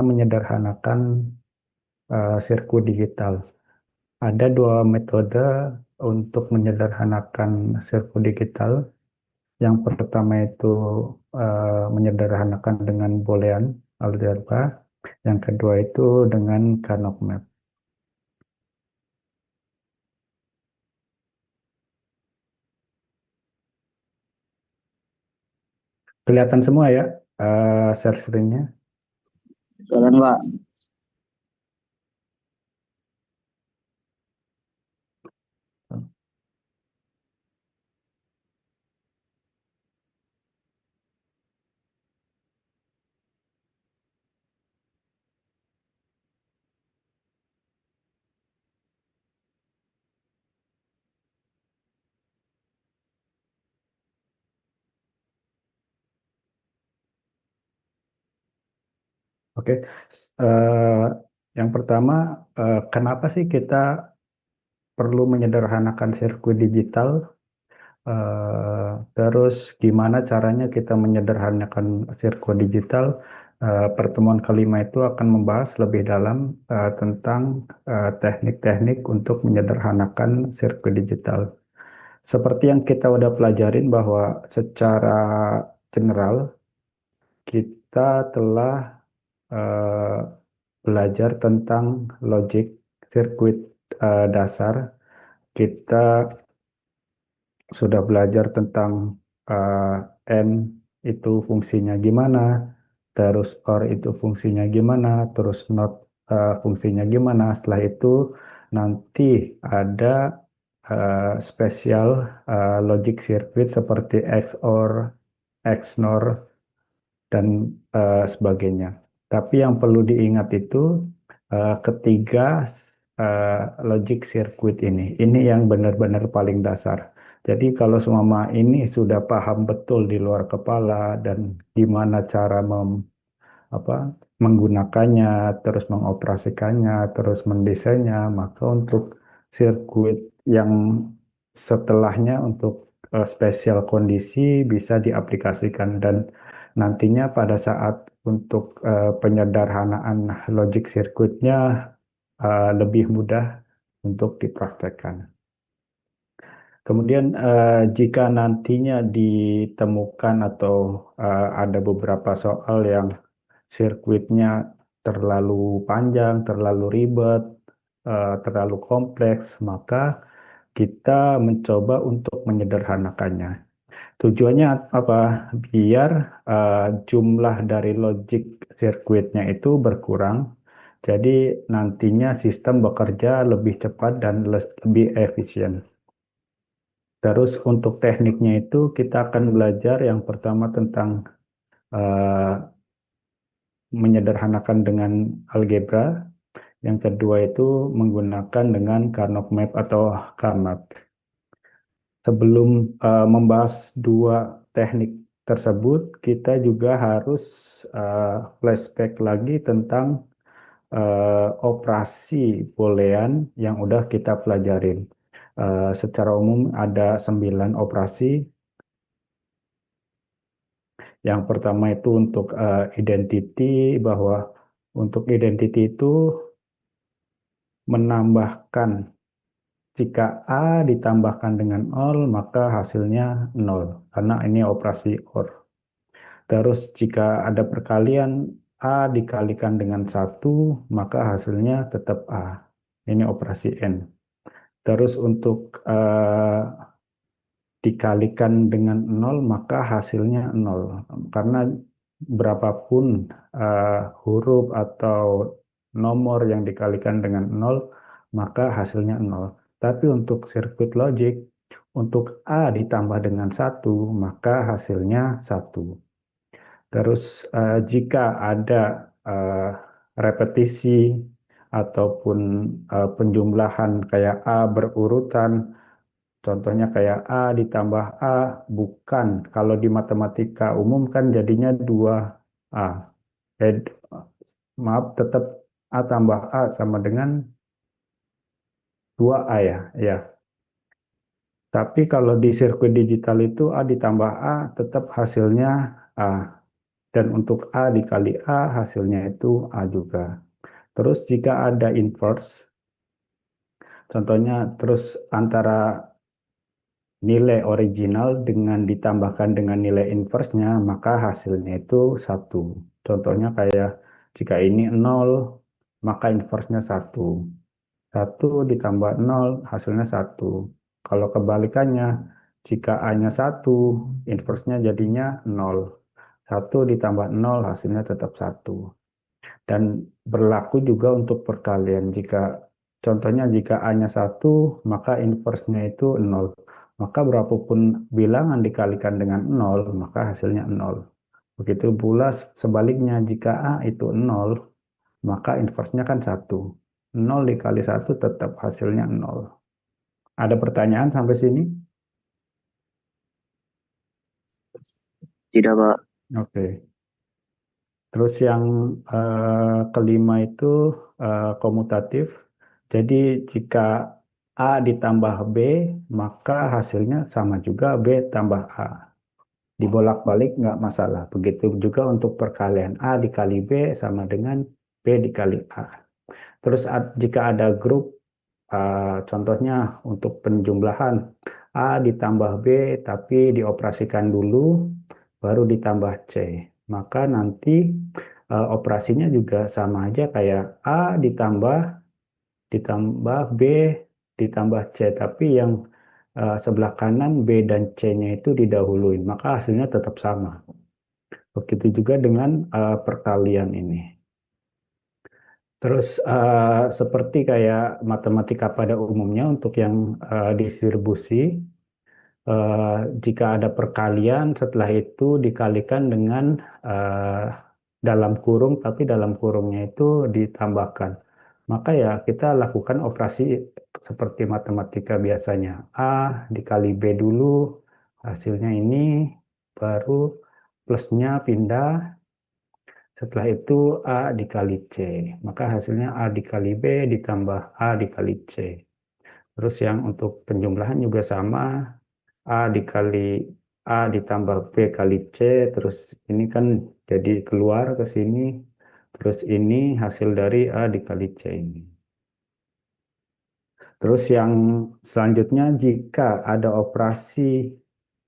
menyederhanakan sirkuit digital. Ada dua metode untuk menyederhanakan sirkuit digital. Yang pertama itu menyederhanakan dengan Boolean algebra. Yang kedua itu dengan Karnaugh map. Kelihatan semua ya share screen-nya. Jalan, Pak. Oke. Eh, yang pertama, kenapa sih kita perlu menyederhanakan sirkuit digital? Terus gimana caranya kita menyederhanakan sirkuit digital? Pertemuan kelima itu akan membahas lebih dalam tentang teknik-teknik untuk menyederhanakan sirkuit digital. Seperti yang kita udah pelajarin bahwa secara general kita telah eh, belajar tentang logic sirkuit dasar. Kita sudah belajar tentang eh, N itu fungsinya gimana, terus OR itu fungsinya gimana, terus NOT fungsinya gimana. Setelah itu nanti ada spesial logic circuit seperti XOR, XNOR, dan sebagainya. Tapi yang perlu diingat itu ketiga logic circuit ini yang benar-benar paling dasar. Jadi kalau semua ini sudah paham betul di luar kepala dan gimana cara apa, menggunakannya, terus mengoperasikannya, terus mendesainnya, maka untuk sirkuit yang setelahnya untuk spesial kondisi bisa diaplikasikan dan nantinya pada saat untuk penyederhanaan logic sirkuitnya lebih mudah untuk dipraktekkan. Kemudian jika nantinya ditemukan atau ada beberapa soal yang sirkuitnya terlalu panjang, terlalu ribet, terlalu kompleks, maka kita mencoba untuk menyederhanakannya. Tujuannya apa? Biar jumlah dari logic sirkuitnya itu berkurang. Jadi nantinya sistem bekerja lebih cepat dan lebih efisien. Terus untuk tekniknya itu kita akan belajar yang pertama tentang eh, menyederhanakan dengan algebra, yang kedua itu menggunakan dengan Karnaugh map atau Karnot. Sebelum membahas dua teknik tersebut, kita juga harus flashback lagi tentang operasi boolean yang udah kita pelajarin. Secara umum ada 9 operasi. Yang pertama itu untuk identity, bahwa untuk identity itu menambahkan, jika A ditambahkan dengan 0 maka hasilnya 0 karena ini operasi OR. Terus jika ada perkalian A dikalikan dengan 1 maka hasilnya tetap A. Ini operasi N. Terus untuk dikalikan dengan 0 maka hasilnya 0 karena berapapun huruf atau nomor yang dikalikan dengan 0 maka hasilnya 0. Tapi untuk sirkuit logik, untuk A ditambah dengan 1 maka hasilnya 1. Terus jika ada eh, repetisi ataupun penjumlahan kayak A berurutan, contohnya kayak A ditambah A, bukan. Kalau di matematika umum kan jadinya 2A. Eh, maaf, tetap A tambah A sama dengan 2A ya. Ya. Tapi kalau di sirkuit digital itu A ditambah A tetap hasilnya A. Dan untuk A dikali A, hasilnya itu A juga. Terus jika ada inverse, contohnya terus antara nilai original dengan ditambahkan dengan nilai inverse-nya, maka hasilnya itu 1. Contohnya kayak jika ini 0, maka inverse-nya 1. 1 ditambah 0, hasilnya 1. Kalau kebalikannya, jika A-nya 1, inverse-nya jadinya 0. 1 ditambah 0, hasilnya tetap 1. Dan berlaku juga untuk perkalian. Contohnya jika A-nya 1, maka inverse-nya itu 0. Maka berapapun bilangan dikalikan dengan 0, maka hasilnya 0. Begitu pula sebaliknya, jika A itu 0, maka inverse-nya kan 1. 0 dikali 1 tetap hasilnya 0. Ada pertanyaan sampai sini? Tidak, Pak. Oke. Terus yang kelima itu komutatif. Jadi jika A ditambah B, maka hasilnya sama juga B tambah A. Dibolak-balik nggak masalah. Begitu juga untuk perkalian A dikali B sama dengan B dikali A. Terus jika ada grup, contohnya untuk penjumlahan A ditambah B tapi dioperasikan dulu, baru ditambah C. Maka nanti operasinya juga sama aja kayak A ditambah B ditambah C, tapi yang sebelah kanan B dan C-nya itu didahuluin, maka hasilnya tetap sama. Begitu juga dengan perkalian ini. Terus seperti kayak matematika pada umumnya untuk yang distribusi, jika ada perkalian setelah itu dikalikan dengan eh, dalam kurung, tapi dalam kurungnya itu ditambahkan. Maka ya kita lakukan operasi seperti matematika biasanya. A dikali B dulu, hasilnya ini, baru plusnya pindah, setelah itu A dikali C. Maka hasilnya A dikali B ditambah A dikali C. Terus yang untuk penjumlahan juga sama, A dikali A ditambah B kali C, terus ini kan jadi keluar ke sini, terus ini hasil dari A dikali C ini. Terus yang selanjutnya, jika ada operasi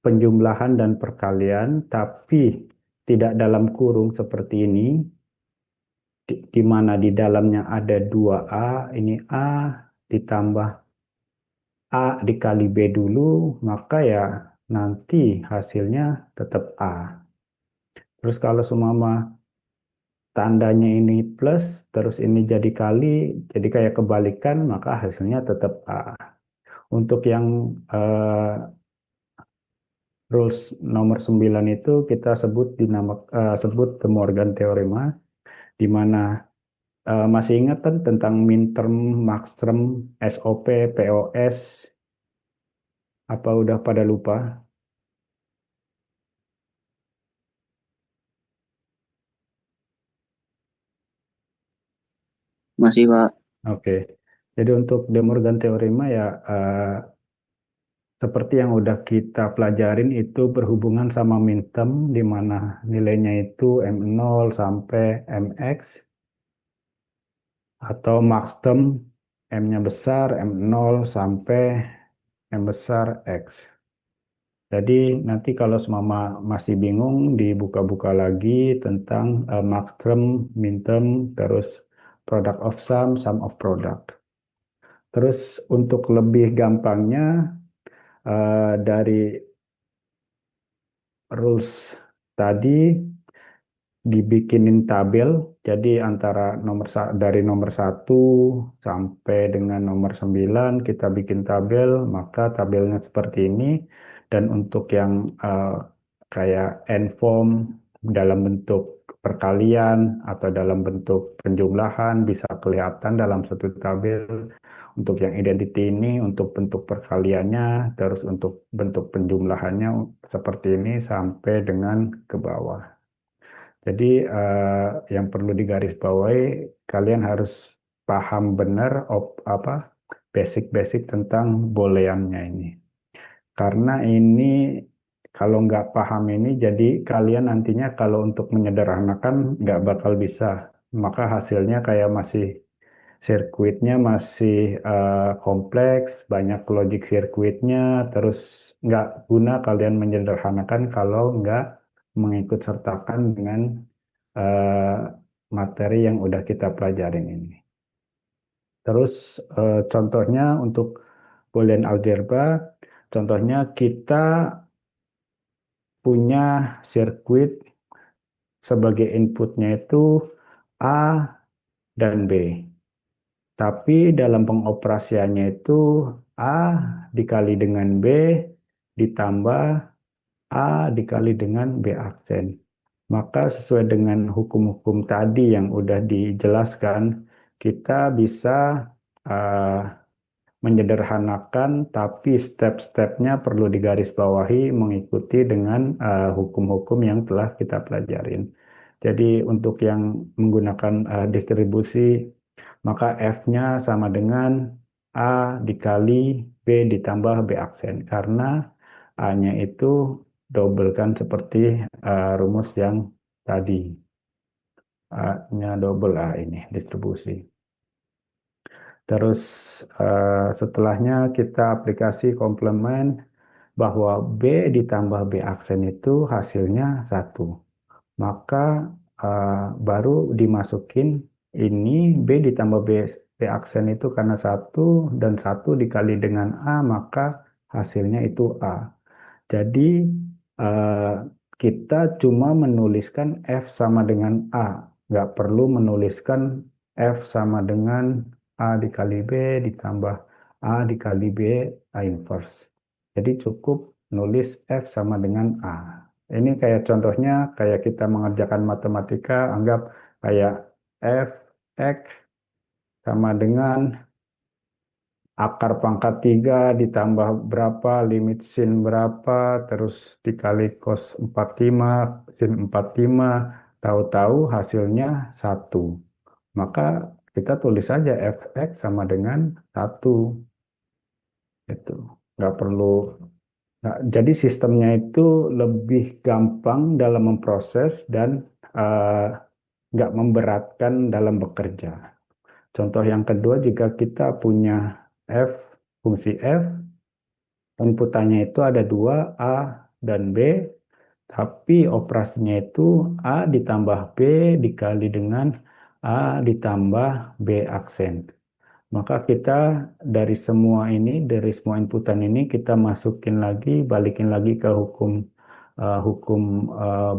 penjumlahan dan perkalian, tapi tidak dalam kurung seperti ini, di mana di dalamnya ada 2A, ini A ditambah A dikali B dulu, maka ya nanti hasilnya tetap A. Terus kalau semua tandanya ini plus, terus ini jadi kali, jadi kayak kebalikan, maka hasilnya tetap A. Untuk yang rules nomor 9 itu kita sebut De Morgan Theorem, di mana masih ingat kan tentang min term, max term, SOP, POS, apa udah pada lupa? Masih, Pak. Oke. Jadi untuk De Morgan Theorem ya seperti yang udah kita pelajarin itu berhubungan sama min term di mana nilainya itu M0 sampai MX, atau max term M-nya besar M0 sampai M besar X. Jadi nanti kalau semua masih bingung, dibuka-buka lagi tentang max term, min term, terus product of sum of product. Terus untuk lebih gampangnya, dari rules tadi dibikinin tabel, jadi antara dari nomor 1 sampai dengan nomor 9 kita bikin tabel, maka tabelnya seperti ini. Dan untuk yang kayak end form dalam bentuk perkalian atau dalam bentuk penjumlahan bisa kelihatan dalam satu tabel. Untuk yang identity ini untuk bentuk perkaliannya, terus untuk bentuk penjumlahannya seperti ini sampai dengan ke bawah. Jadi yang perlu digarisbawahi, kalian harus paham benar apa basic-basic tentang booleannya ini. Karena ini Kalau nggak paham ini, jadi kalian nantinya kalau untuk menyederhanakan nggak bakal bisa. Maka hasilnya kayak masih sirkuitnya masih kompleks, banyak logik sirkuitnya, terus nggak guna kalian menyederhanakan kalau nggak mengikut sertakan dengan eh, materi yang udah kita pelajarin ini. Terus contohnya untuk Boolean algebra, contohnya kita punya sirkuit sebagai inputnya itu A dan B. Tapi dalam pengoperasiannya itu A dikali dengan B ditambah A dikali dengan B aksen. Maka sesuai dengan hukum-hukum tadi yang udah dijelaskan, kita bisa uh, menyederhanakan, tapi step-stepnya perlu digarisbawahi mengikuti dengan hukum-hukum yang telah kita pelajarin. Jadi untuk yang menggunakan distribusi, maka F-nya sama dengan A dikali B ditambah B aksen. Karena A-nya itu double kan seperti rumus yang tadi. A-nya double A ini distribusi. Terus setelahnya kita aplikasi komplement bahwa B ditambah B aksen itu hasilnya 1. Maka baru dimasukin ini B ditambah B aksen itu karena 1 dan 1 dikali dengan A maka hasilnya itu A. Jadi eh, kita cuma menuliskan F sama dengan A, nggak perlu menuliskan F sama dengan A dikali B ditambah A dikali B A inverse. Jadi cukup nulis F sama dengan A. Ini kayak contohnya kayak kita mengerjakan matematika, anggap kayak F X sama dengan akar pangkat 3 ditambah berapa, limit sin berapa, terus dikali cos 45, sin 45, tahu-tahu hasilnya 1. Maka kita tulis saja fx sama dengan 1. Itu. Nggak perlu. Nah, jadi sistemnya itu lebih gampang dalam memproses dan eh, nggak memberatkan dalam bekerja. Contoh yang kedua, jika kita punya f, fungsi f, inputannya itu ada dua, A dan B, tapi operasinya itu A ditambah B dikali dengan A ditambah B aksen. Maka kita dari semua ini, dari semua inputan ini, kita masukin lagi, balikin lagi ke hukum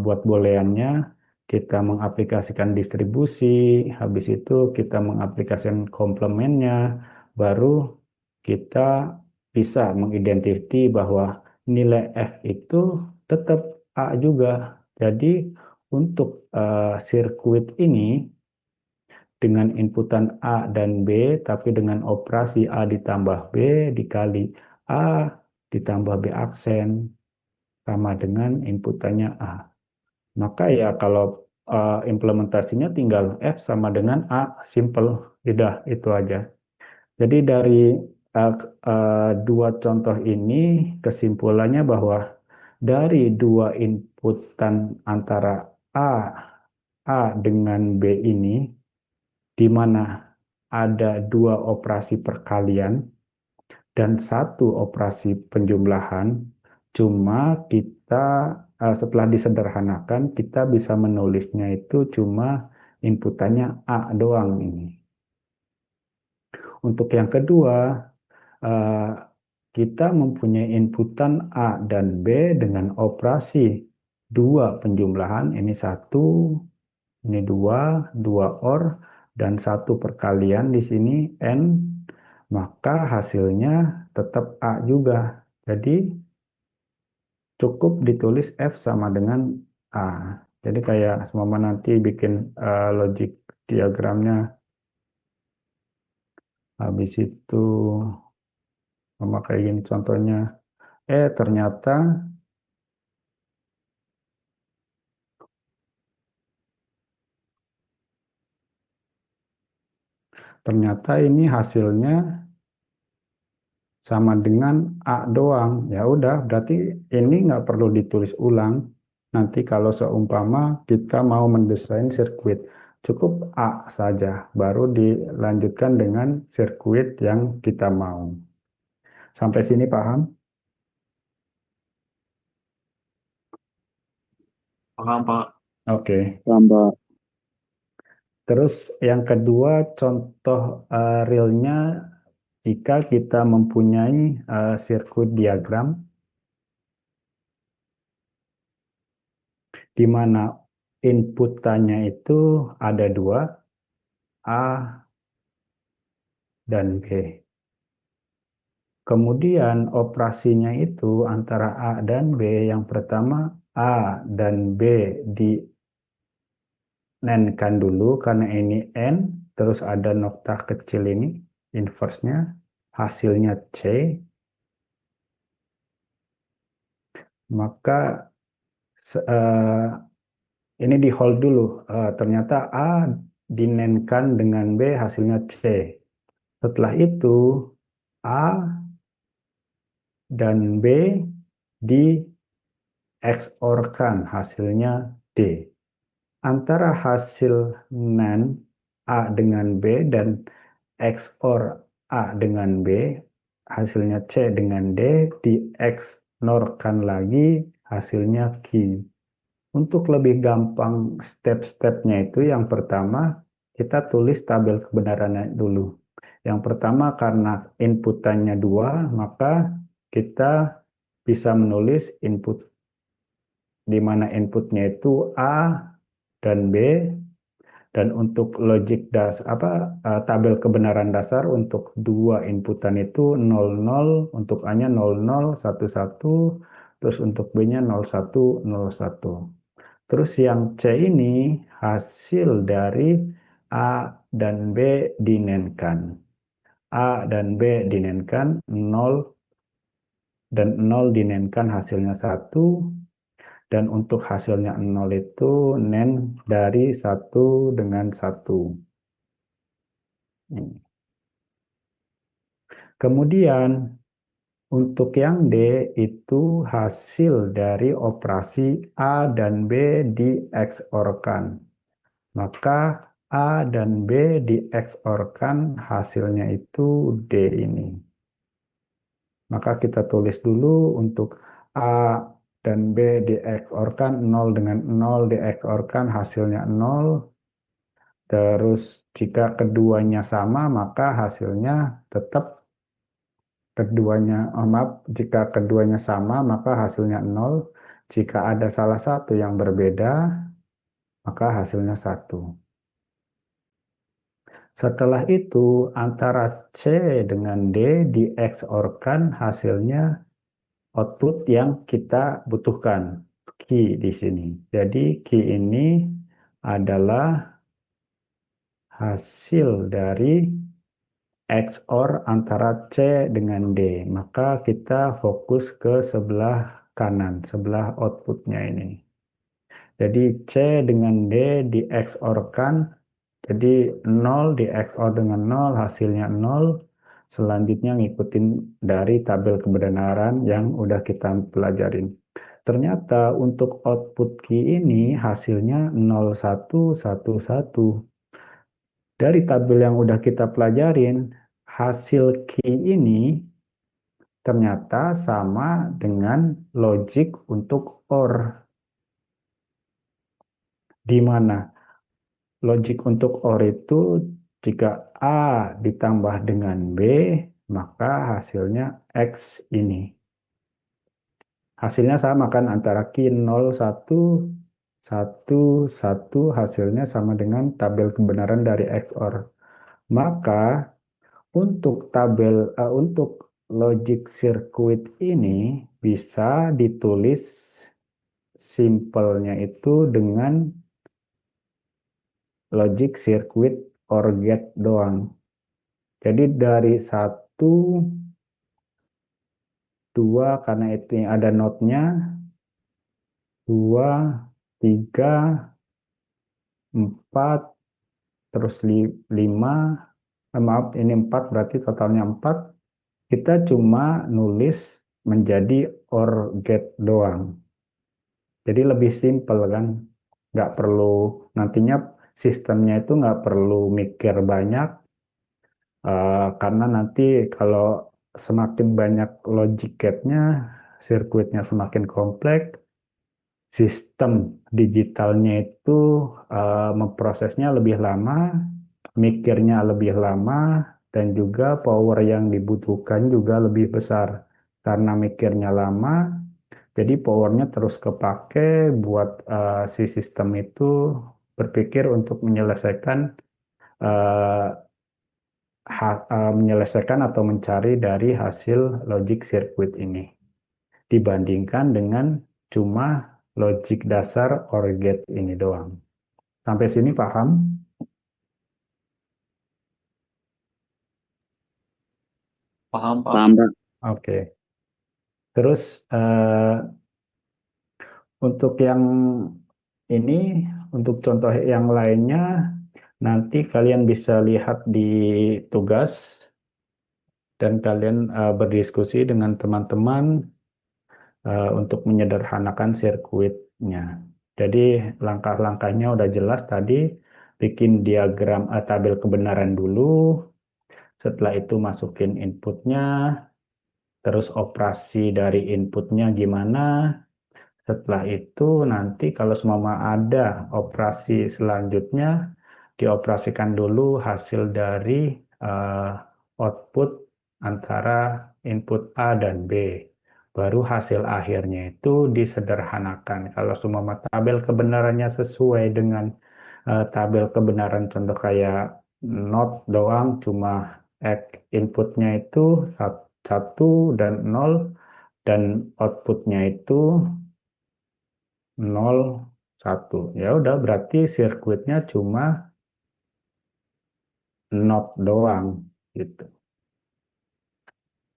buat booleannya, kita mengaplikasikan distribusi, habis itu kita mengaplikasikan komplemennya, baru kita bisa mengidentifikasi bahwa nilai F itu tetap A juga. Jadi untuk sirkuit ini dengan inputan A dan B, tapi dengan operasi A ditambah B dikali A ditambah B aksen sama dengan inputannya A. Maka ya kalau implementasinya tinggal F sama dengan A, simple, udah itu aja. Jadi dari dua contoh ini kesimpulannya bahwa dari dua inputan antara A, A dengan B ini, di mana ada dua operasi perkalian dan satu operasi penjumlahan, cuma kita setelah disederhanakan kita bisa menulisnya itu cuma inputannya A doang ini. Untuk yang kedua, eh, kita mempunyai inputan A dan B dengan operasi dua penjumlahan, ini satu, ini dua, dua OR, dan satu perkalian di sini N, maka hasilnya tetap A juga. Jadi cukup ditulis F sama dengan A. Jadi kayak semua nanti bikin logic diagramnya, habis itu sama kayak gini contohnya. Ternyata ini hasilnya sama dengan A doang. Ya udah, berarti ini nggak perlu ditulis ulang. Nanti kalau seumpama kita mau mendesain sirkuit, cukup A saja, baru dilanjutkan dengan sirkuit yang kita mau. Sampai sini paham? Paham, Pak. Oke. Paham, Pak. Terus yang kedua, contoh realnya jika kita mempunyai sirkuit diagram di mana inputannya itu ada dua, A dan B. Kemudian operasinya itu antara A dan B, yang pertama A dan B dinenkan dulu karena ini N, terus ada nokta kecil ini, inverse-nya, hasilnya C, maka ini di hold dulu. Ternyata A dinenkan dengan B, hasilnya C. Setelah itu A dan B di XOR-kan, hasilnya D. Antara hasil NAND A dengan B dan XOR A dengan B, hasilnya C dengan D, di XNOR-kan lagi, hasilnya Q. Untuk lebih gampang step-stepnya itu, yang pertama kita tulis tabel kebenarannya dulu. Yang pertama karena inputannya dua, maka kita bisa menulis input di mana inputnya itu A dan B, dan untuk logic tabel kebenaran dasar untuk dua inputan itu 00, untuk A-nya 00, 11, terus untuk B-nya 01, 01. Terus yang C ini hasil dari A dan B dinenkan. A dan B dinenkan 0 dan 0 dinenkan hasilnya 1. Dan untuk hasilnya 0 itu nen dari 1 dengan 1. Kemudian untuk yang D itu hasil dari operasi A dan B di XOR-kan. Maka A dan B di XOR-kan, hasilnya itu D ini. Maka kita tulis dulu untuk A dan B di XOR-kan, 0 dengan 0 di XOR-kan, hasilnya 0. Terus jika keduanya sama, maka hasilnya tetap jika keduanya sama, maka hasilnya 0. Jika ada salah satu yang berbeda, maka hasilnya 1. Setelah itu, antara C dengan D di XOR-kan, hasilnya output yang kita butuhkan, key di sini. Jadi key ini adalah hasil dari XOR antara C dengan D. Maka kita fokus ke sebelah kanan, sebelah outputnya ini. Jadi C dengan D di XOR-kan, jadi 0 di XOR dengan 0, hasilnya 0. Selanjutnya ngikutin dari tabel kebenaran yang udah kita pelajarin. Ternyata untuk output key ini hasilnya 0111. Dari tabel yang udah kita pelajarin, hasil key ini ternyata sama dengan logic untuk OR. Di mana logic untuk OR itu jika A ditambah dengan B, maka hasilnya X ini. Hasilnya sama kan antara key 0, 1, 1, 1, hasilnya sama dengan tabel kebenaran dari XOR. Maka untuk logic circuit ini bisa ditulis simpelnya itu dengan logic circuit OR gate doang. Jadi dari 1, 2 karena itu ada notnya, 2, 3, 4, terus 5, maaf ini 4 berarti totalnya 4. kita cuma nulis menjadi OR get doang. Jadi lebih simpel kan, nggak perlu nantinya sistemnya itu nggak perlu mikir banyak, karena nanti kalau semakin banyak logic gate-nya, sirkuitnya semakin kompleks, sistem digitalnya itu memprosesnya lebih lama, mikirnya lebih lama, dan juga power yang dibutuhkan juga lebih besar. Karena mikirnya lama, jadi powernya terus kepake buat si sistem itu berpikir untuk menyelesaikan eh, menyelesaikan atau mencari dari hasil logic circuit ini dibandingkan dengan cuma logic dasar OR gate ini doang. Sampai sini paham? Paham, Pak. Paham, Pak. Oke. Terus untuk yang ini, untuk contoh yang lainnya, nanti kalian bisa lihat di tugas dan kalian berdiskusi dengan teman-teman untuk menyederhanakan sirkuitnya. Jadi langkah-langkahnya udah jelas tadi, bikin diagram tabel kebenaran dulu, setelah itu masukin inputnya, terus operasi dari inputnya gimana, setelah itu nanti kalau semua ada operasi selanjutnya, dioperasikan dulu hasil dari eh, output antara input A dan B. Baru hasil akhirnya itu disederhanakan. Kalau semua tabel kebenarannya sesuai dengan tabel kebenaran contoh kayak not doang, cuma inputnya itu satu dan nol, dan outputnya itu 0, 1. Ya udah berarti sirkuitnya cuma not doang gitu.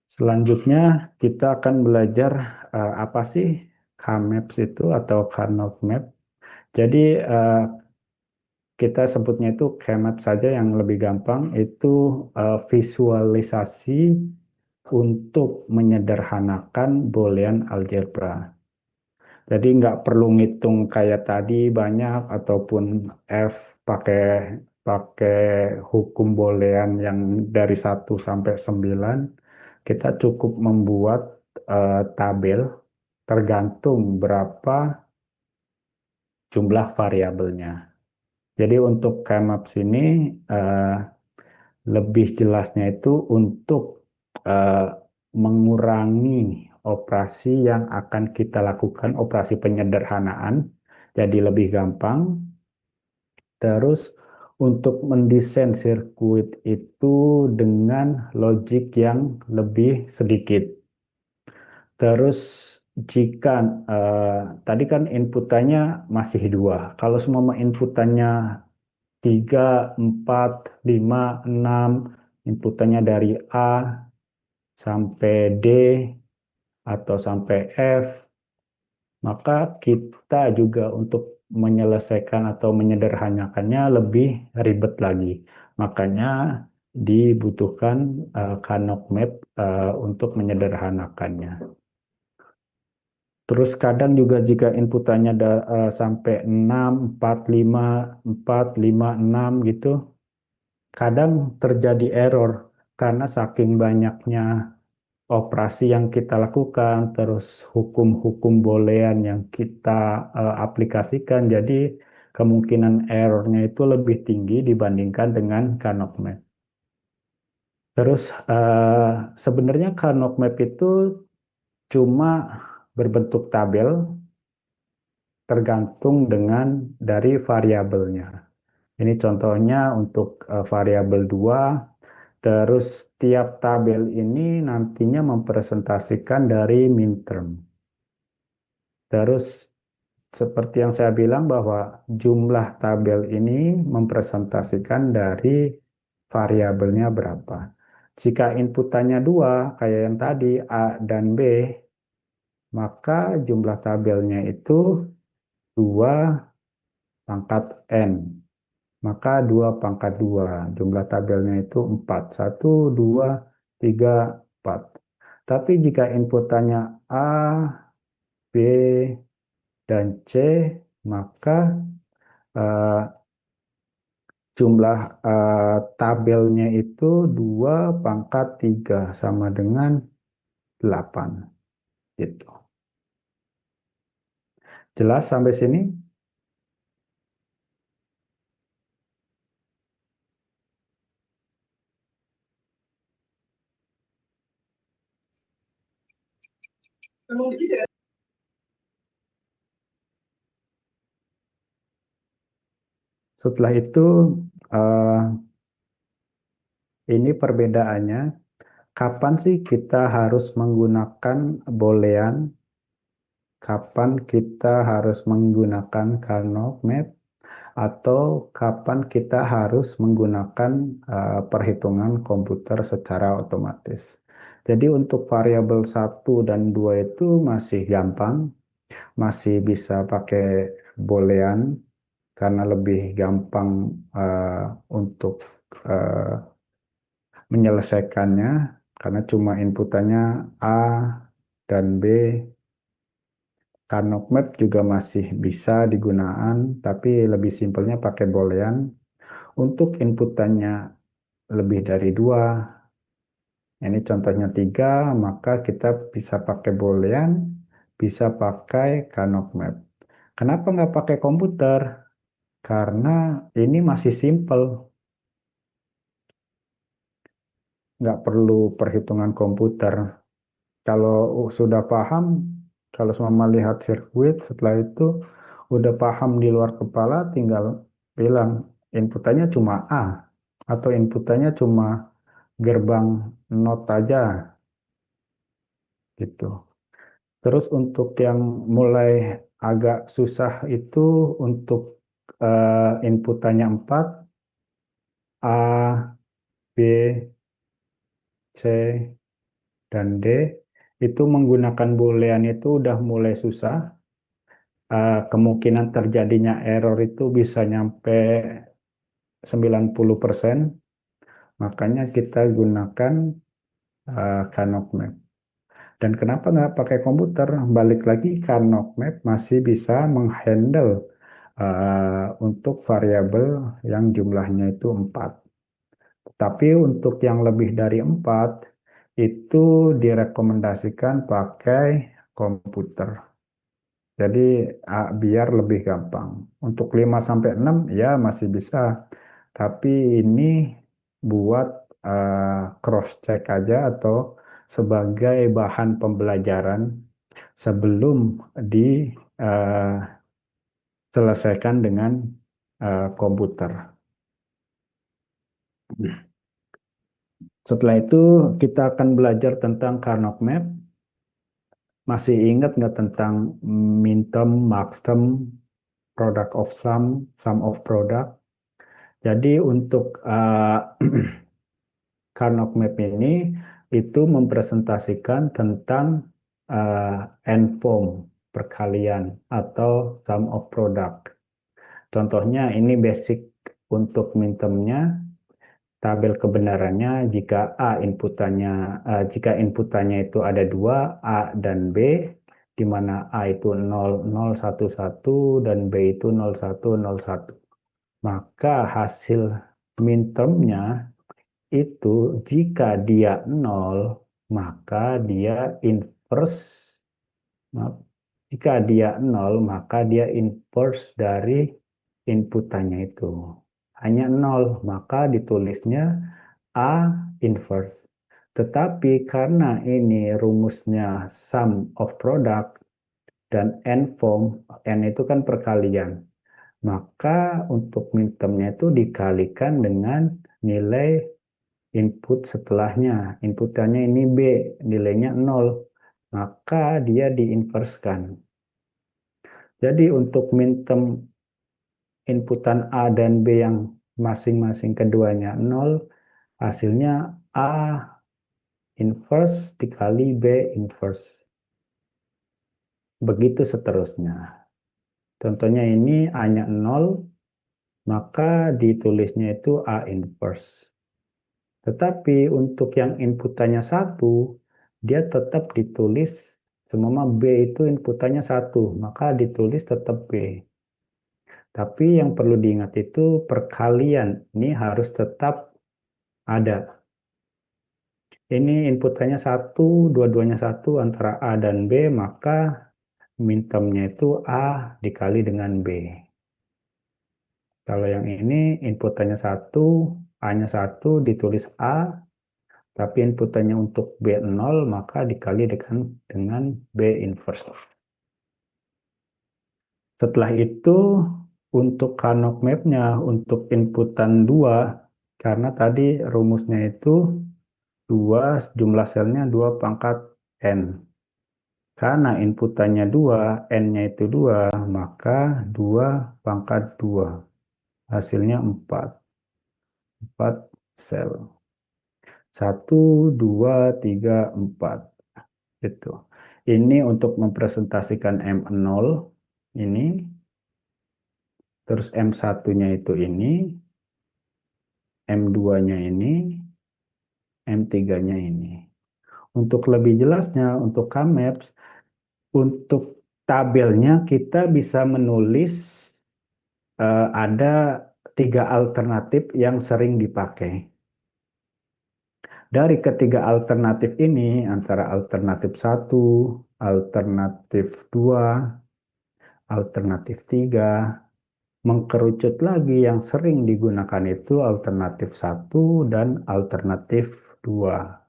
Selanjutnya kita akan belajar apa sih K-maps itu atau Carnot map. Jadi kita sebutnya itu K-map saja yang lebih gampang, itu visualisasi untuk menyederhanakan Boolean algebra. Jadi nggak perlu ngitung kayak tadi banyak ataupun F pakai pakai hukum boolean yang dari 1 sampai 9. Kita cukup membuat tabel tergantung berapa jumlah variabelnya. Jadi untuk Kmaps ini eh, lebih jelasnya itu untuk eh, mengurangi operasi yang akan kita lakukan, operasi penyederhanaan, jadi lebih gampang. Terus untuk mendesain sirkuit itu dengan logik yang lebih sedikit. Terus jika tadi kan inputannya masih dua, kalau semua inputannya 3, 4, 5, 6, inputannya dari A sampai D atau sampai F, maka kita juga untuk menyelesaikan atau menyederhanakannya lebih ribet lagi. Makanya dibutuhkan Carnot map untuk menyederhanakannya. Terus kadang juga jika inputannya sampai 6, 4, 5, 4, 5, 6 gitu, kadang terjadi error karena saking banyaknya operasi yang kita lakukan, terus hukum-hukum boolean yang kita aplikasikan, jadi kemungkinan errornya itu lebih tinggi dibandingkan dengan Carnot map. Terus sebenarnya Carnot map itu cuma berbentuk tabel tergantung dengan dari variabelnya. Ini contohnya untuk variabel 2. Terus tiap tabel ini nantinya mempresentasikan dari minterm. Terus seperti yang saya bilang bahwa jumlah tabel ini mempresentasikan dari variabelnya berapa. Jika inputannya 2, kayak yang tadi A dan B, maka jumlah tabelnya itu 2 pangkat N. Maka 2 pangkat 2. Jumlah tabelnya itu 4. 1, 2, 3, 4. Tapi jika inputannya A, B, dan C, maka eh, jumlah tabelnya itu 2 pangkat 3 sama dengan 8. Gitu. Jelas sampai sini? Setelah itu, eh, ini perbedaannya. Kapan sih kita harus menggunakan boolean? Kapan kita harus menggunakan Karnaugh map? Atau kapan kita harus menggunakan perhitungan komputer secara otomatis? Jadi untuk variabel 1 dan 2 itu masih gampang, masih bisa pakai boolean karena lebih gampang untuk eh, menyelesaikannya karena cuma inputannya A dan B. Karnaugh map juga masih bisa digunakan, tapi lebih simpelnya pakai boolean. Untuk inputannya lebih dari 2, ini contohnya 3, maka kita bisa pakai boolean, bisa pakai Karnaugh map. Kenapa nggak pakai komputer? Karena ini masih simple, nggak perlu perhitungan komputer. Kalau sudah paham, kalau semua melihat sirkuit, setelah itu udah paham di luar kepala, tinggal bilang inputannya cuma A, atau inputannya cuma gerbang not aja, gitu. Terus untuk yang mulai agak susah itu untuk inputannya 4, A, B, C, dan D, itu menggunakan boolean itu udah mulai susah. Kemungkinan terjadinya error itu bisa nyampe 90%, makanya kita gunakan Karnaugh map. Dan kenapa nggak pakai komputer? Balik lagi, Karnaugh map masih bisa menghandle untuk variabel yang jumlahnya itu 4. Tapi untuk yang lebih dari 4, itu direkomendasikan pakai komputer. Jadi biar lebih gampang. Untuk 5 sampai 6 ya masih bisa. Tapi ini buat cross check aja atau sebagai bahan pembelajaran sebelum diselesaikan dengan komputer. Setelah itu kita akan belajar tentang Karnaugh map. Masih ingat nggak tentang minterm, maxterm, product of sum, sum of product? Jadi untuk Karnaugh map ini itu mempresentasikan tentang n-form, perkalian, atau sum of product. Contohnya ini basic untuk mintermnya, tabel kebenarannya jika jika inputannya itu ada 2, A dan B, di mana A itu 0, 0, 1, 1, dan B itu 0, 1, 0, 1. Maka hasil mintermnya itu jika dia 0, maka dia inverse. Maaf, jika dia 0, maka dia inverse dari inputannya itu. Hanya 0, maka ditulisnya A inverse. Tetapi karena ini rumusnya sum of product dan n-form, n itu kan perkalian, maka untuk mintermnya itu dikalikan dengan nilai input setelahnya. Inputannya ini B, nilainya 0, maka dia diinverskan. Jadi untuk minterm inputan A dan B yang masing-masing keduanya 0, hasilnya A inverse dikali B inverse. Begitu seterusnya. Contohnya ini A-nya 0, maka ditulisnya itu A inverse. Tetapi untuk yang inputannya 1, dia tetap ditulis semua B itu inputannya 1, maka ditulis tetap B. Tapi yang perlu diingat itu perkalian ini harus tetap ada. Ini inputannya 1, dua-duanya 1 antara A dan B, maka mintermnya itu A dikali dengan B. Kalau yang ini inputannya 1, A-nya 1 ditulis A, tapi inputannya untuk B 0, maka dikali dengan B inverse. Setelah itu untuk Karnaugh map-nya untuk inputan 2, karena tadi rumusnya itu 2 jumlah selnya 2 pangkat N. Karena inputannya 2, N-nya itu 2, maka 2 pangkat 2. Hasilnya 4. 4 sel. 1, 2, 3, 4. Gitu. Ini untuk mempresentasikan M0 ini. Terus M1-nya itu ini. M2-nya ini. M3-nya ini. Untuk lebih jelasnya, untuk Kmaps, untuk tabelnya kita bisa menulis ada 3 alternatif yang sering dipakai. Dari ketiga alternatif ini, antara alternatif 1, alternatif 2, alternatif 3, mengkerucut lagi yang sering digunakan itu alternatif 1 dan alternatif 2.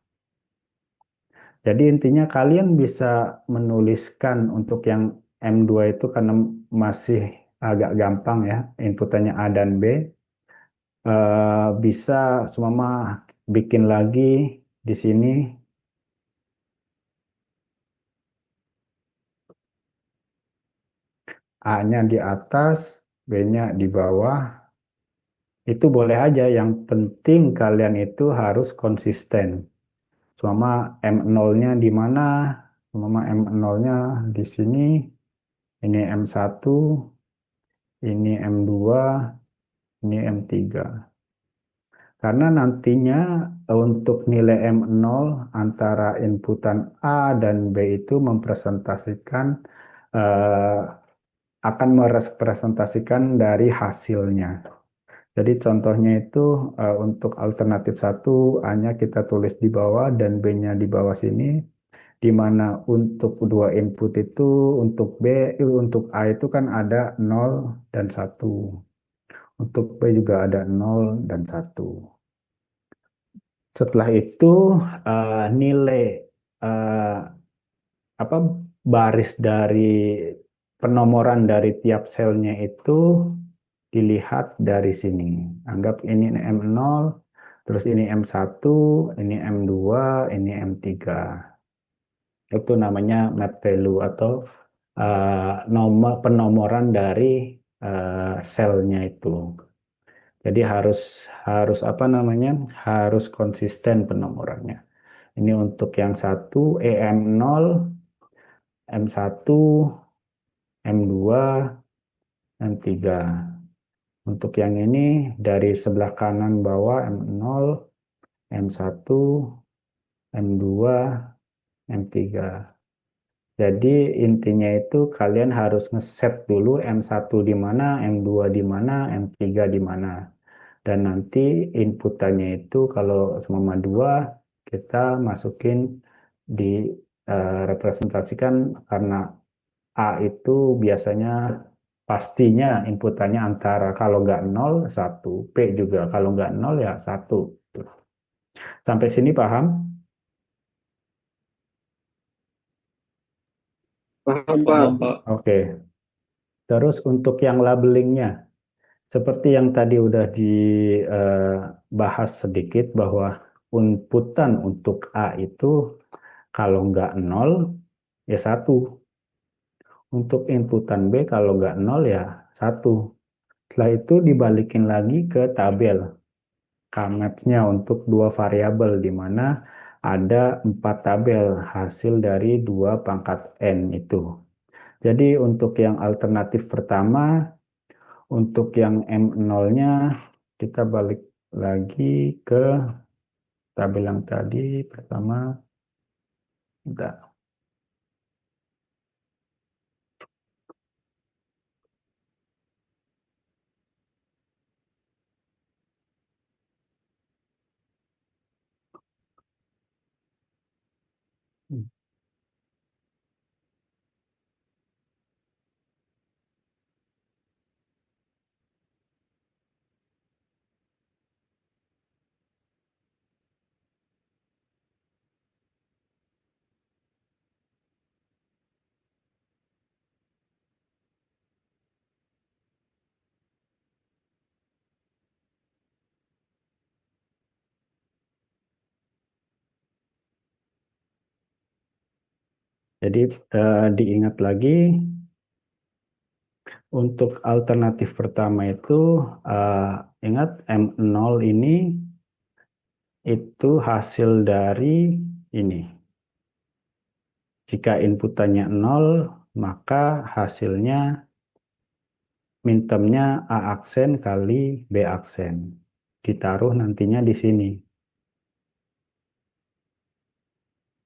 Jadi intinya kalian bisa menuliskan untuk yang M2 itu karena masih agak gampang ya, inputannya A dan B. Bisa semua bikin lagi di sini A-nya di atas, B-nya di bawah. Itu boleh aja, yang penting kalian itu harus konsisten. Selama M0-nya di mana, selama M0-nya di sini, ini M1, ini M2, ini M3. Karena nantinya untuk nilai M0 antara inputan A dan B itu mempresentasikan eh, akan merepresentasikan dari hasilnya. Jadi contohnya itu untuk alternatif 1 A-nya kita tulis di bawah dan B-nya di bawah sini, di mana untuk dua input itu untuk untuk A itu kan ada 0 dan 1. Untuk B juga ada 0 dan 1. Setelah itu nilai eh, apa baris dari penomoran dari tiap selnya itu dilihat dari sini. Anggap ini M0, terus ini M1, ini M2, ini M3. Itu namanya map value atau nomor penomoran dari selnya itu. Jadi harus harus apa namanya? Harus konsisten penomorannya. Ini untuk yang satu EM0, M1, M2, M3. Untuk yang ini dari sebelah kanan bawah M0, M1, M2, M3. Jadi intinya itu kalian harus ngeset dulu M1 di mana, M2 di mana, M3 di mana. Dan nanti inputannya itu kalau semua 2 kita masukin di representasikan karena A itu biasanya pastinya inputannya antara kalau nggak 0, 1. P juga kalau nggak 0 ya 1. Sampai sini paham? Paham, Paham, Pak. Pak. Oke. Terus untuk yang labelingnya, seperti yang tadi udah dibahas sedikit bahwa inputan untuk A itu kalau nggak 0 ya 1. Untuk inputan B kalau nggak 0 ya 1. Setelah itu dibalikin lagi ke tabel Kmaps-nya untuk dua variabel di mana ada 4 tabel hasil dari 2 pangkat N itu. Jadi untuk yang alternatif pertama, untuk yang M0-nya kita balik lagi ke tabel yang tadi pertama. Bentar. Jadi diingat lagi untuk alternatif pertama itu ingat M0 ini itu hasil dari ini. Jika inputannya 0, maka hasilnya mintermnya A aksen kali B aksen. Ditaruh nantinya di sini.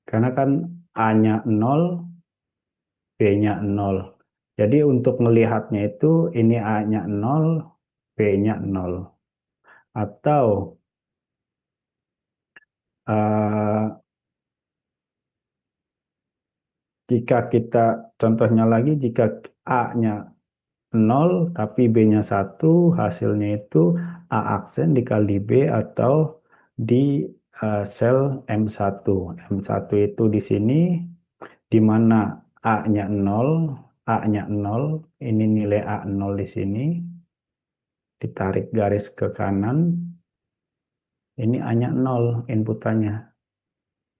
Karena kan A-nya 0, B-nya 0. Jadi untuk melihatnya itu ini A-nya 0, B-nya 0. Atau eh, jika kita contohnya lagi jika A-nya 0 tapi B-nya 1 hasilnya itu A aksen dikali B atau di sel M1. M1 itu di sini di mana A-nya 0, A-nya 0, ini nilai A0 di sini ditarik garis ke kanan, ini A-nya 0 inputannya.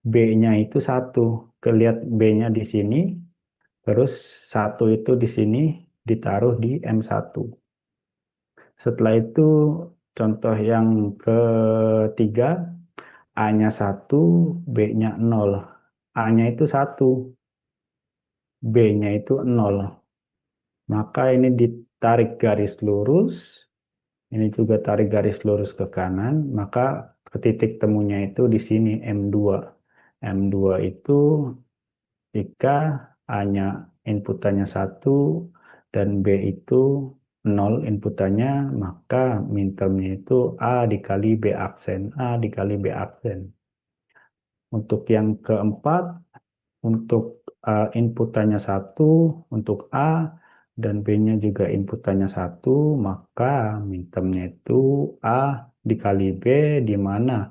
B-nya itu 1. Kelihat B-nya di sini, terus 1 itu di sini ditaruh di M1. Setelah itu contoh yang ketiga, A-nya 1, B-nya 0. A-nya itu 1, B-nya itu 0. Maka ini ditarik garis lurus, ini juga tarik garis lurus ke kanan, maka ke titik temunya itu di sini M2. M2 itu jika A-nya inputannya 1 dan B itu 0 inputannya, maka mintermnya itu A dikali B aksen, A dikali B aksen. Untuk yang keempat, untuk inputannya 1 untuk A dan B-nya juga inputannya 1, maka mintermnya itu A dikali B, di mana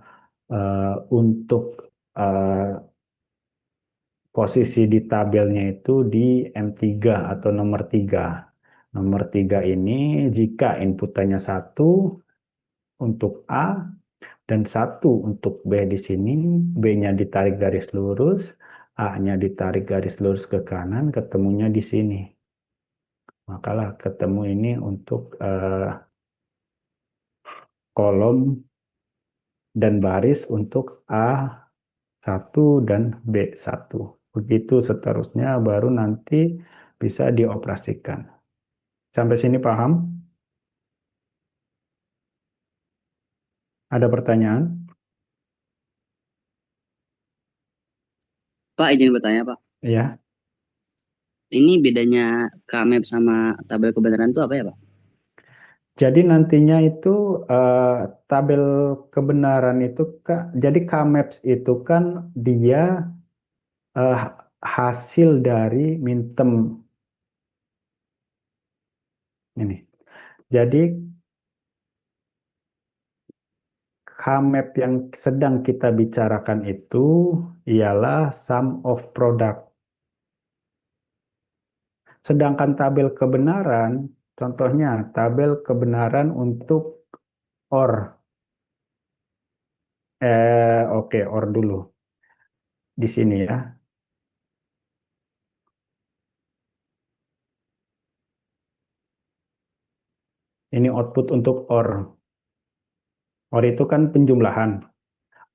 untuk eh, posisi di tabelnya itu di M3 atau nomor 3. Nomor 3 ini jika inputannya 1 untuk A dan 1 untuk B di sini, B-nya ditarik garis lurus, A-nya ditarik garis lurus ke kanan, ketemunya di sini. Makalah ketemu ini untuk kolom dan baris untuk A1 dan B1. Begitu seterusnya baru nanti bisa dioperasikan. Sampai sini paham? Ada pertanyaan? Pak, izin bertanya, Pak. Ya. Ini bedanya KMAP sama tabel kebenaran itu apa ya, Pak? Jadi nantinya itu eh, tabel kebenaran itu jadi Kmaps itu kan dia eh, hasil dari mintem ini. Jadi Kmap yang sedang kita bicarakan itu ialah sum of product. Sedangkan tabel kebenaran, contohnya tabel kebenaran untuk OR. Oke, OR dulu di sini ya. Ini output untuk OR. OR itu kan penjumlahan.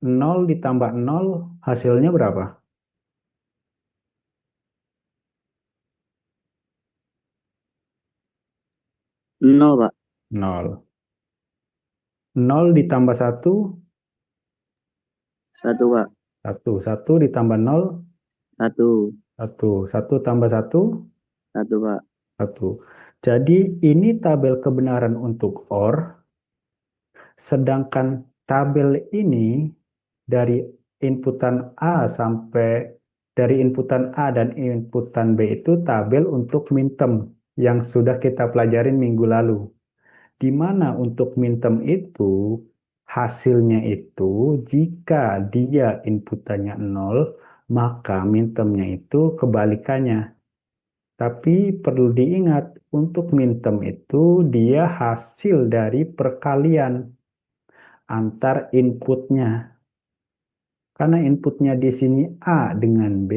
0 ditambah 0 hasilnya berapa? 0, Pak. 0. 0 ditambah 1 1, Pak. 1. 1 ditambah 0, 1. 1. 1 tambah 1, 1, Pak. 1. Jadi ini tabel kebenaran untuk OR, sedangkan tabel ini dari inputan A sampai dari inputan A dan inputan B itu tabel untuk minterm yang sudah kita pelajarin minggu lalu. Di mana untuk minterm itu hasilnya itu jika dia inputannya 0, maka mintermnya itu kebalikannya. Tapi perlu diingat untuk minterm itu dia hasil dari perkalian antar inputnya. Karena inputnya di sini A dengan B,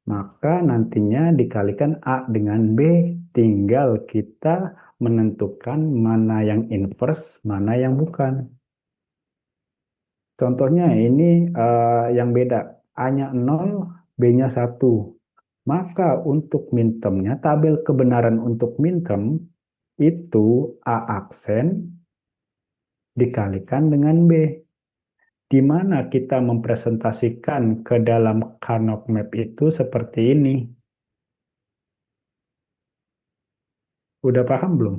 maka nantinya dikalikan A dengan B. Tinggal kita menentukan mana yang inverse, mana yang bukan. Contohnya ini yang beda. A-nya 0, B-nya 1. Maka untuk mintermnya, tabel kebenaran untuk minterm itu A aksen dikalikan dengan B. Di mana kita mempresentasikan ke dalam Karnaug Map itu seperti ini. Udah paham belum?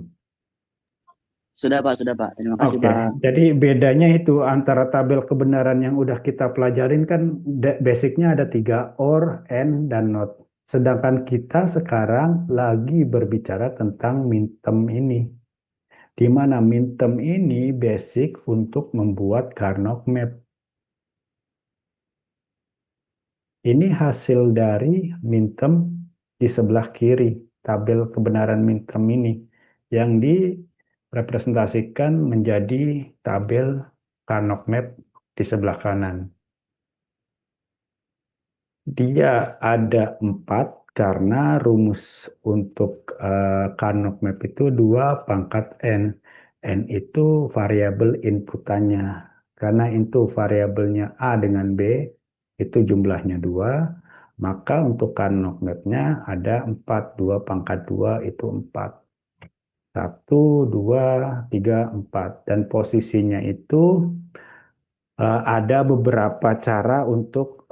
Sudah, Pak. Sudah, Pak. Terima kasih, Oke, Pak. jadi bedanya itu antara tabel kebenaran yang udah kita pelajarin kan basicnya ada 3, OR, AND, dan NOT. Sedangkan kita sekarang lagi berbicara tentang minterm ini. Di mana minterm ini basic untuk membuat Karnaug Map. Ini hasil dari minterm di sebelah kiri, tabel kebenaran minterm ini, yang direpresentasikan menjadi tabel Karnaug Map di sebelah kanan. Dia ada 4 karena rumus untuk Karnaug Map itu 2 pangkat N. N itu variabel inputannya. Karena itu variabelnya A dengan B, itu jumlahnya 2. Maka untuk Karnaug Map-nya ada 4. 2 pangkat 2 itu 4. 1, 2, 3, 4. Dan posisinya itu ada beberapa cara untuk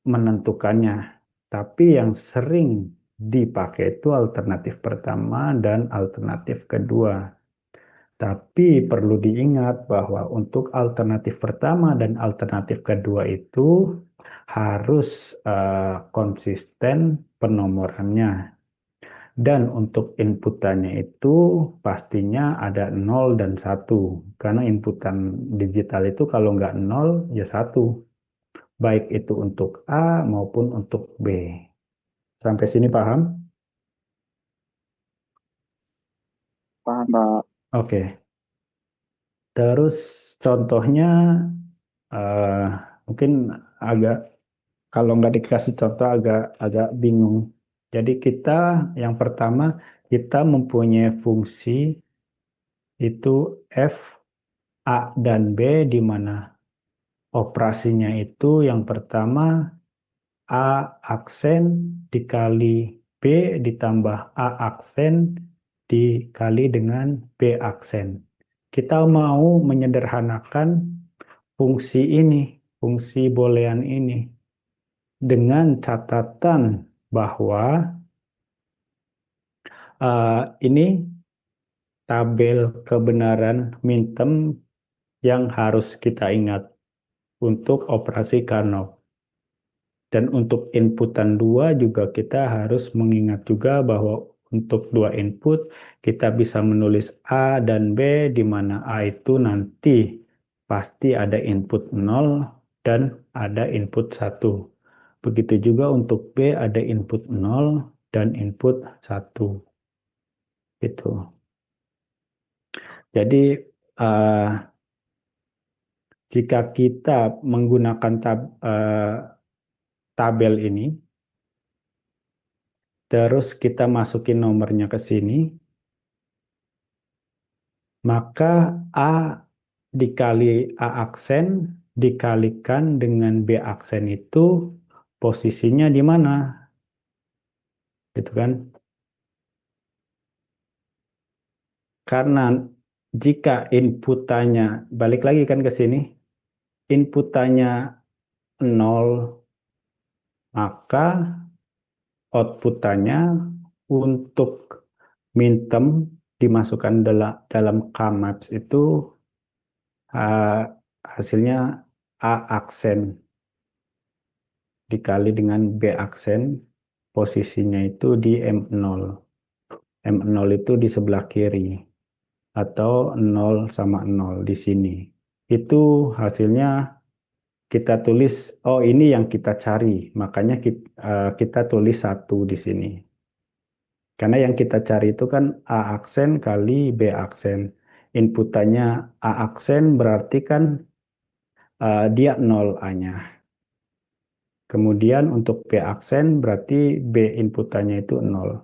menentukannya. Tapi yang sering dipakai itu alternatif pertama dan alternatif kedua. Tapi perlu diingat bahwa untuk alternatif pertama dan alternatif kedua itu harus konsisten penomorannya. Dan untuk inputannya itu pastinya ada 0 dan 1. Karena inputan digital itu kalau nggak 0 ya 1. Baik itu untuk A maupun untuk B. Sampai sini paham? Paham, Pak. Oke. Terus contohnya eh, mungkin agak kalau nggak dikasih contoh agak agak bingung. Jadi kita yang pertama kita mempunyai fungsi itu F, A, dan B di mana operasinya itu yang pertama A aksen dikali B ditambah A aksen dikali dengan B aksen. Kita mau menyederhanakan fungsi ini, fungsi boolean ini, dengan catatan bahwa ini tabel kebenaran minterm yang harus kita ingat untuk operasi Carnot. Dan untuk inputan 2 juga kita harus mengingat juga bahwa untuk 2 input kita bisa menulis A dan B di mana A itu nanti pasti ada input 0 dan ada input 1. Begitu juga untuk B ada input 0 dan input 1. Gitu. Jadi jika kita menggunakan tabel ini, terus kita masukin nomornya ke sini, maka A dikali A aksen dikalikan dengan B aksen itu posisinya di mana? Gitu kan? Karena jika inputannya, balik lagi kan ke sini, inputannya 0, maka outputannya untuk minterm dimasukkan dalam Kmaps itu hasilnya A aksen dikali dengan B aksen, posisinya itu di M0. M0 itu di sebelah kiri atau 0 sama 0 di sini. Itu hasilnya kita tulis, oh ini yang kita cari, makanya kita tulis 1 di sini. Karena yang kita cari itu kan A aksen kali B aksen. Inputannya A aksen berarti kan dia 0 A-nya. Kemudian untuk B aksen berarti B inputannya itu 0.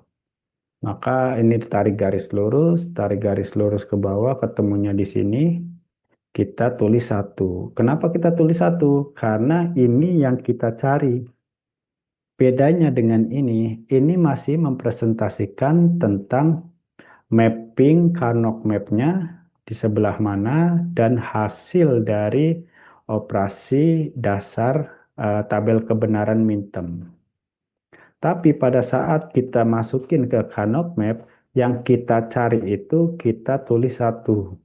Maka ini tarik garis lurus ke bawah, ketemunya di sini. Kita tulis 1. Kenapa kita tulis 1? Karena ini yang kita cari. Bedanya dengan ini masih mempresentasikan tentang mapping Karnaugh mapnya di sebelah mana dan hasil dari operasi dasar tabel kebenaran minterm. Tapi pada saat kita masukin ke Karnaugh map, yang kita cari itu kita tulis 1.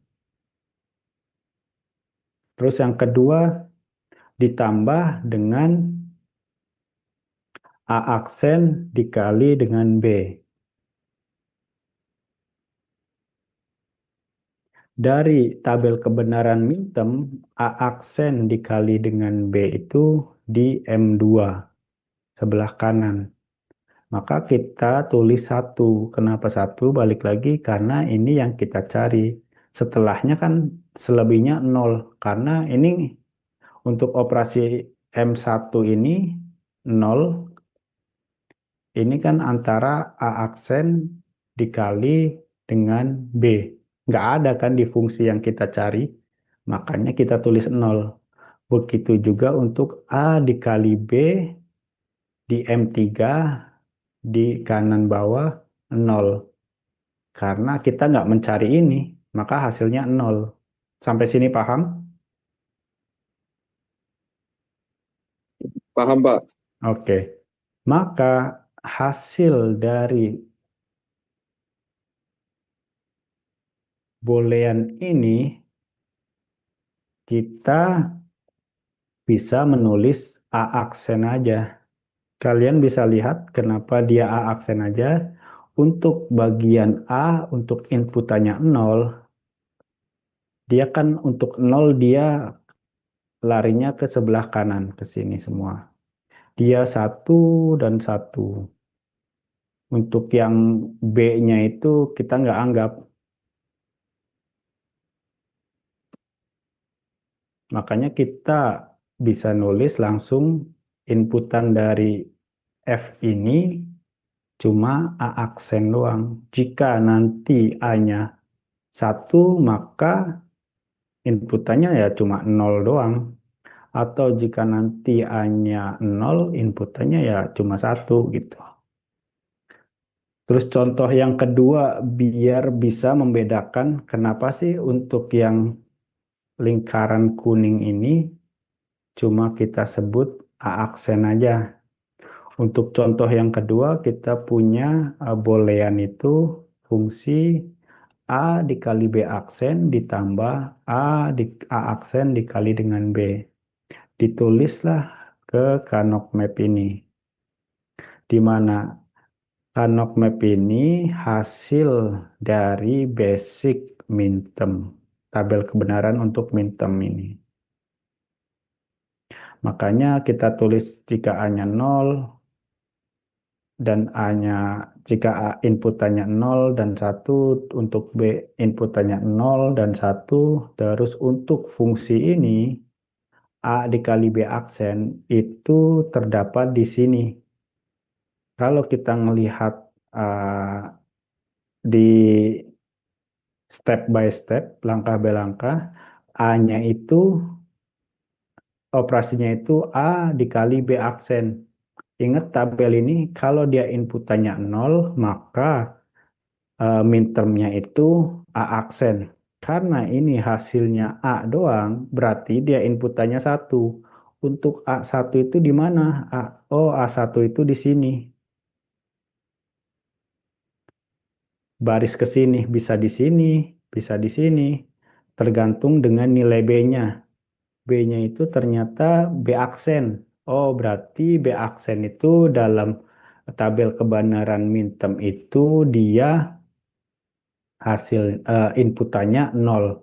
Terus yang kedua ditambah dengan A aksen dikali dengan B. Dari tabel kebenaran minterm, A aksen dikali dengan B itu di M2, sebelah kanan. Maka kita tulis 1. Kenapa 1? Balik lagi karena ini yang kita cari. Setelahnya kan selebihnya 0. Karena ini untuk operasi M1 ini 0. Ini kan antara A aksen dikali dengan B. Nggak ada kan di fungsi yang kita cari. Makanya kita tulis 0. Begitu juga untuk A dikali B di M3 di kanan bawah 0. Karena kita nggak mencari ini, maka hasilnya 0. Sampai sini paham? Paham, Pak. Oke. Maka hasil dari boolean ini kita bisa menulis A aksen aja. Kalian bisa lihat kenapa dia A aksen aja. Untuk bagian A, untuk inputannya 0, dia kan untuk 0 dia larinya ke sebelah kanan, ke sini semua. Dia 1 dan 1. Untuk yang B-nya itu kita nggak anggap. Makanya kita bisa nulis langsung inputan dari F ini cuma A aksen doang. Jika nanti A-nya 1, maka inputannya ya cuma 0 doang. Atau jika nanti A-nya 0, inputannya ya cuma 1 gitu. Terus contoh yang kedua biar bisa membedakan kenapa sih untuk yang lingkaran kuning ini cuma kita sebut A aksen aja. Untuk contoh yang kedua kita punya boolean itu fungsi A dikali B aksen ditambah A aksen dikali dengan B. Ditulislah ke Karnaugh map ini. Di mana Karnaugh map ini hasil dari basic minterm, tabel kebenaran untuk minterm ini. Makanya kita tulis jika A-nya 0 dan A-nya jika A inputannya 0 dan 1, untuk B inputannya 0 dan 1, terus untuk fungsi ini A dikali B aksen itu terdapat di sini. Kalau kita melihat di step by step, langkah by langkah, A-nya itu operasinya itu A dikali B aksen. Ingat tabel ini kalau dia inputannya 0, maka mintermnya itu A aksen. Karena ini hasilnya A doang, berarti dia inputannya 1. Untuk A1 itu di mana? Oh, A1 itu di sini. Baris ke sini, bisa di sini, bisa di sini. Tergantung dengan nilai B-nya. B-nya itu ternyata B aksen. Oh, berarti B aksen itu dalam tabel kebenaran minterm itu dia hasil inputannya 0.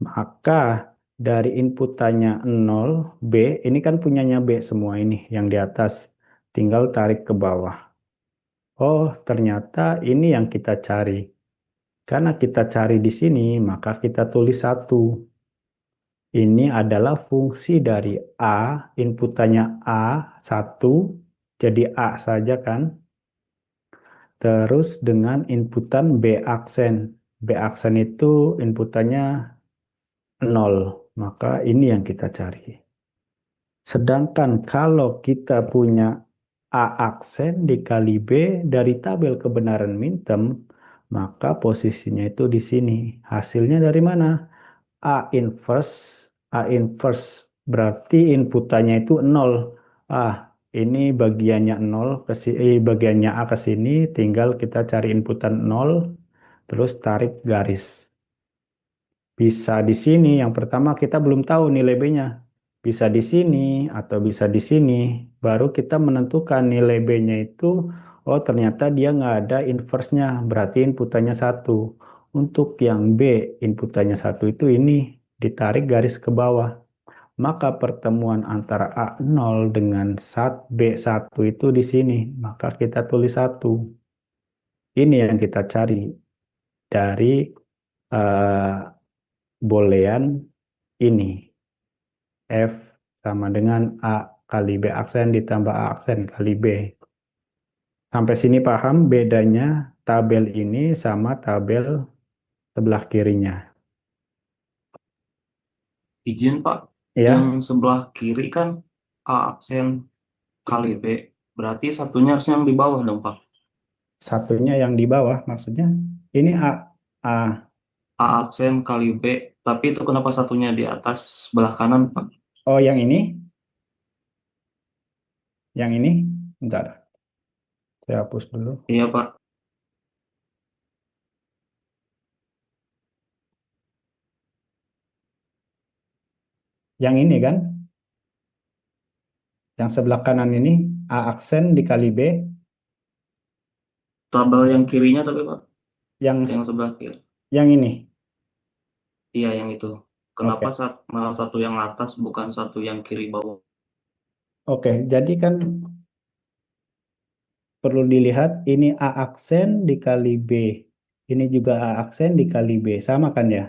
Maka dari inputannya 0, B, ini kan punyanya B semua ini yang di atas. Tinggal tarik ke bawah. Oh, ternyata ini yang kita cari. Karena kita cari di sini, maka kita tulis 1. Ini adalah fungsi dari A, inputannya A1, jadi A saja kan. Terus dengan inputan B aksen. B aksen itu inputannya 0, maka ini yang kita cari. Sedangkan kalau kita punya A aksen dikali B dari tabel kebenaran minterm, maka posisinya itu di sini. Hasilnya dari mana? A inverse berarti inputannya itu 0. Ini bagiannya 0 bagiannya A ke sini, tinggal kita cari inputan 0, terus tarik garis. Bisa di sini, yang pertama kita belum tahu nilai B-nya. Bisa di sini atau bisa di sini. Baru kita menentukan nilai B-nya itu, oh ternyata dia nggak ada inverse-nya, berarti inputannya 1. Untuk yang B, inputannya 1 itu ini, ditarik garis ke bawah. Maka pertemuan antara A0 dengan B1 itu di sini. Maka kita tulis 1. Ini yang kita cari dari eh, boolean ini. F sama dengan A kali B aksen ditambah A aksen kali B. Sampai sini paham bedanya tabel ini sama tabel sebelah kirinya. Izin Pak, yang Ya, sebelah kiri kan A aksen kali B. Berarti satunya harusnya yang di bawah dong Pak. satunya yang di bawah maksudnya. Ini A. A aksen kali B. Tapi itu kenapa satunya di atas sebelah kanan Pak? Oh, yang ini? Yang ini? Bentar, saya hapus dulu. Iya Pak. Yang ini kan? Yang sebelah kanan ini A aksen dikali B. Tabel yang kirinya tapi Pak. Yang Yang sebelah kiri. yang ini. Iya yang itu. Kenapa Oke. malah satu yang atas bukan satu yang kiri bawah? Oke, jadi kan perlu dilihat ini A aksen dikali B. Ini juga A aksen dikali B. Sama kan ya?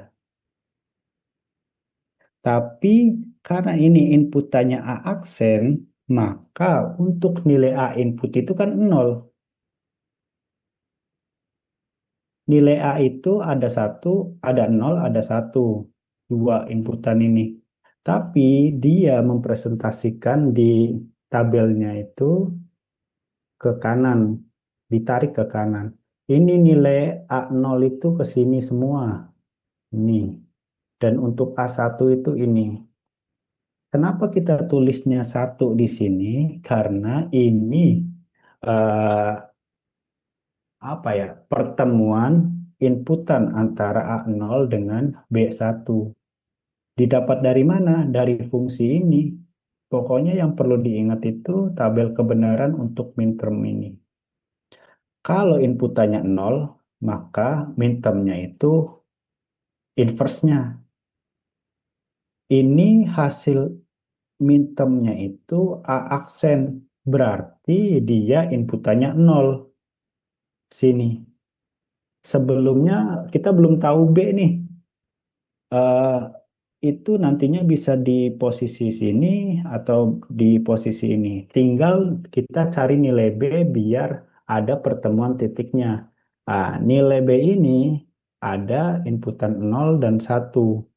Tapi karena ini inputannya A aksen, maka untuk nilai A input itu kan 0. Nilai A itu ada 1, ada 0, ada 1. Dua inputan ini. Tapi dia mempresentasikan di tabelnya itu ke kanan, ditarik ke kanan. Ini nilai A0 itu ke sini semua. Ini. Dan untuk A1 itu ini. Kenapa kita tulisnya 1 di sini? Karena ini eh, apa ya? Pertemuan inputan antara A0 dengan B1. Didapat dari mana? Dari fungsi ini. Pokoknya yang perlu diingat itu tabel kebenaran untuk minterm ini. Kalau inputannya 0, maka mintermnya itu inverse-nya. Ini hasil mintermnya itu A aksen. Berarti dia inputannya 0. Sini. Sebelumnya kita belum tahu B nih. Eh, itu nantinya bisa di posisi sini atau di posisi ini. Tinggal kita cari nilai B biar ada pertemuan titiknya. Nilai B ini ada inputan 0 dan 1.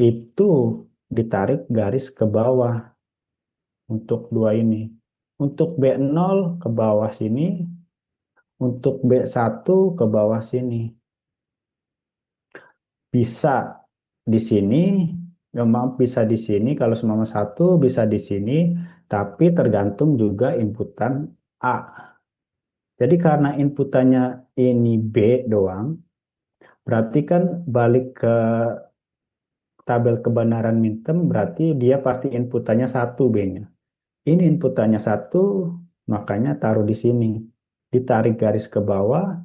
Itu ditarik garis ke bawah untuk dua ini. Untuk B0 ke bawah sini, untuk B1 ke bawah sini. bisa di sini, ya maaf bisa di sini kalau seumpama satu bisa di sini, tapi tergantung juga inputan A. Jadi karena inputannya ini B doang, berarti kan balik ke tabel kebenaran minterm berarti dia pasti inputannya satu B-nya. Ini inputannya satu, makanya taruh di sini. Ditarik garis ke bawah,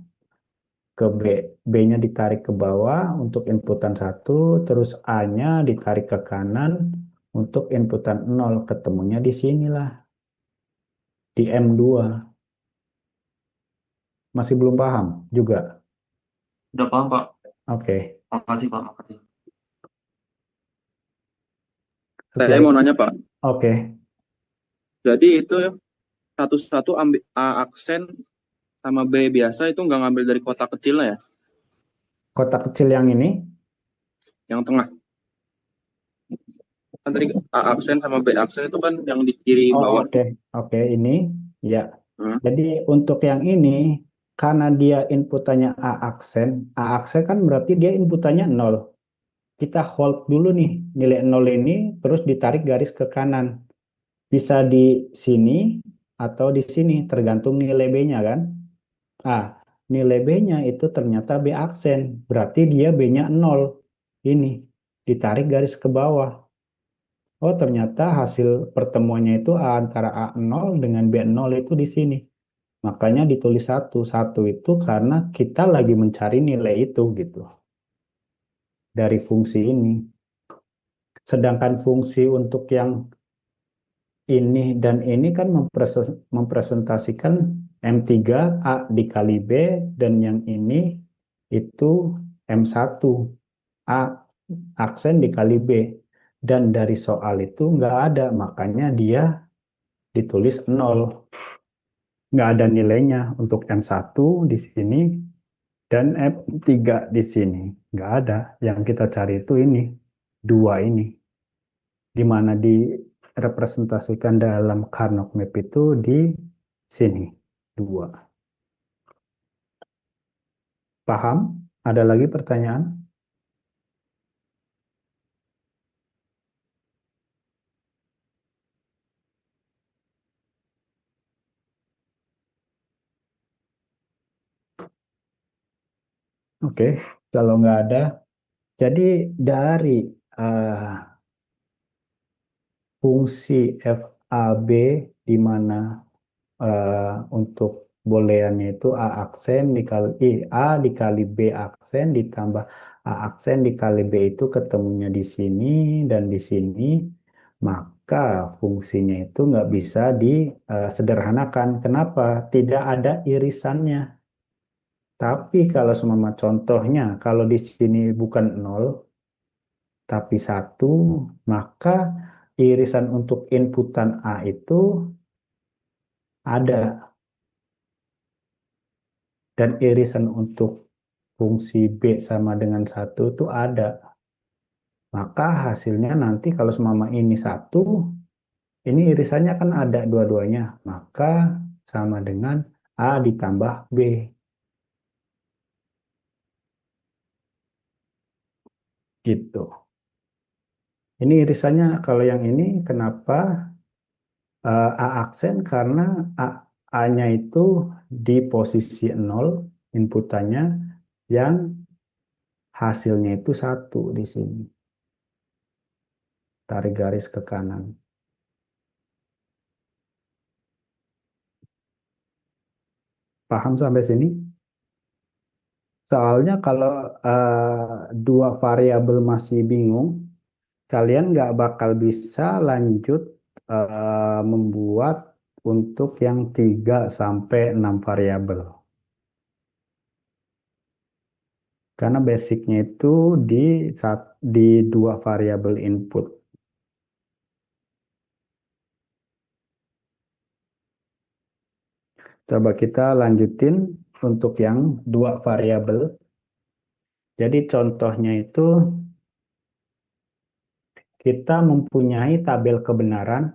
ke B. B-nya ditarik ke bawah untuk inputan satu, terus A-nya ditarik ke kanan untuk inputan 0. Ketemunya di sinilah, di M2. Masih belum paham juga? Udah paham, Pak. Oke. Makasih, Pak. Makasih. Saya Setelah mau itu, nanya, Pak. oke. Jadi itu satu-satu ambil A aksen sama B biasa itu nggak ngambil dari kotak kecilnya ya, Kotak kecil yang ini, yang tengah. Kan tadi A aksen sama B aksen itu kan yang di kiri oh bawah. oke, oke ini, ya. Hmm. Jadi untuk yang ini, karena dia inputannya A aksen kan berarti dia inputannya 0. Kita hold dulu nih, nilai 0 ini, terus ditarik garis ke kanan. Bisa di sini atau di sini, tergantung nilai B-nya kan. Ah, nilai B-nya itu ternyata B aksen, berarti dia B-nya 0. Ini, ditarik garis ke bawah. Oh, ternyata hasil pertemuannya itu antara A0 dengan B0 itu di sini. Makanya ditulis satu. Satu itu karena kita lagi mencari nilai itu gitu dari fungsi ini. Sedangkan fungsi untuk yang ini dan ini kan mempresentasikan M3 A dikali B dan yang ini itu M1 A aksen dikali B. Dan dari soal itu nggak ada, makanya dia ditulis 0. Nggak ada nilainya untuk M1 di sini dan M3 di sini. Nggak ada. Yang kita cari itu ini, dua ini. Di mana direpresentasikan dalam Carnot map itu di sini, dua. Paham? Ada lagi pertanyaan? Oke, kalau nggak ada, jadi dari eh, fungsi FAB di mana untuk booleannya itu A aksen dikali A dikali B aksen ditambah A aksen dikali B itu ketemunya di sini dan di sini, maka fungsinya itu nggak bisa disederhanakan. Kenapa? Tidak ada irisannya. Tapi kalau semua contohnya, kalau di sini bukan 0, tapi satu, maka irisan untuk inputan A itu ada. Dan irisan untuk fungsi B sama dengan satu itu ada. Maka hasilnya nanti kalau semama ini satu, ini irisannya kan ada dua-duanya. Maka sama dengan A ditambah B. Gitu. Ini irisannya kalau yang ini kenapa A aksen karena A-nya itu di posisi 0 inputannya yang hasilnya itu satu di sini. Tarik garis ke kanan. Paham sampai sini? Soalnya kalau dua variabel masih bingung, kalian nggak bakal bisa lanjut membuat untuk yang 3 sampai 6 variabel. Karena basicnya itu di dua variabel input. Coba kita lanjutin untuk yang dua variabel. Jadi contohnya itu kita mempunyai tabel kebenaran